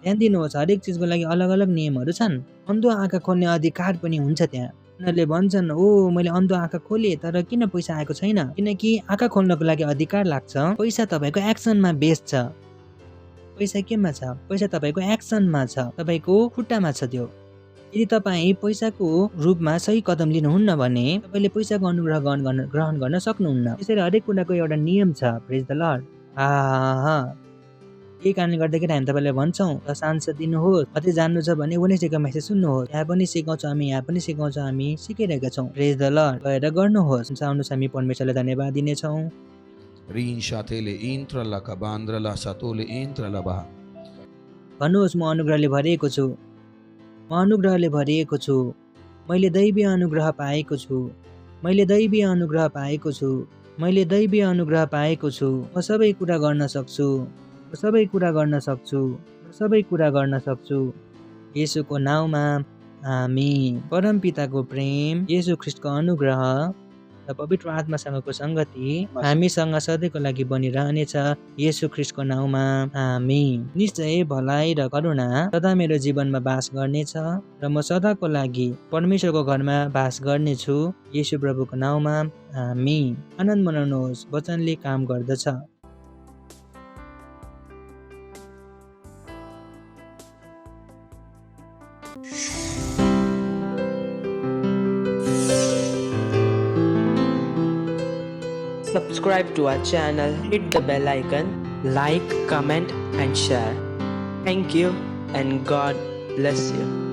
ध्यान दिनुहोस्, हरेक चिजको लागि अलग अलग नियमहरू छन्। अन्धो आँखा खोल्ने अधिकार पनि हुन्छ त्यहाँ। उनीहरूले भन्छन्, ओ मैले अन्धो आँखा खोलेँ तर किन पैसा आएको छैन? किनकि आँखा खोल्नको लागि अधिकार लाग्छ। पैसा तपाईँको एक्सनमा बेस छ। पैसा केमा छ? पैसा तपाईँको एक्सनमा छ, तपाईँको खुट्टामा छ। त्यो यदि तपाईँ पैसाको रूपमा सही कदम लिनुहुन्न भने तपाईँले पैसाको अनुग्रह ग्रहण गर्न सक्नुहुन्न। त्यसैले हरेक कुराको एउटा नियम छ। Praise the lord. यही कारणले गर्दाखेरि हामी तपाईँलाई भन्छौँ र सांसद दिनुहोस्। कतै जान्नु छ भने उनीहरूको मेसेज सुन्नुहोस्। यहाँ पनि सिकाउँछौँ हामी सिकाइरहेका छौँ। प्रेज द लर्ड। गएर गर्नुहोस्। आउनुहोस्, हामी परमेश्वरलाई धन्यवाद दिनेछौँ। Rin shatele intra la kabandra la satole intra la baha. भन्नुहोस्, म अनुग्रहले भरिएको छु। मैले दैवी अनुग्रह पाएको छु। म सबै कुरा गर्न सक्छु। येशूको नाउँमा आमीन। परम पिताको प्रेम, येशू ख्रीष्टको अनुग्रह र पवित्र आत्मासँगको संगति हामीसँग सधैँको लागि बनिरहनेछ। येशू ख्रीष्टको नाउँमा आमीन। निश्चय भलाइ र करुणा सदा मेरो जीवनमा बास गर्नेछ र म सदाको लागि परमेश्वरको घरमा बास गर्नेछु। येशू प्रभुको नाउँमा आमीन। आनन्द मनाउनुहोस्, वचनले काम गर्दछ। Subscribe to our channel, hit the bell icon, like, comment and share. Thank you and God bless you.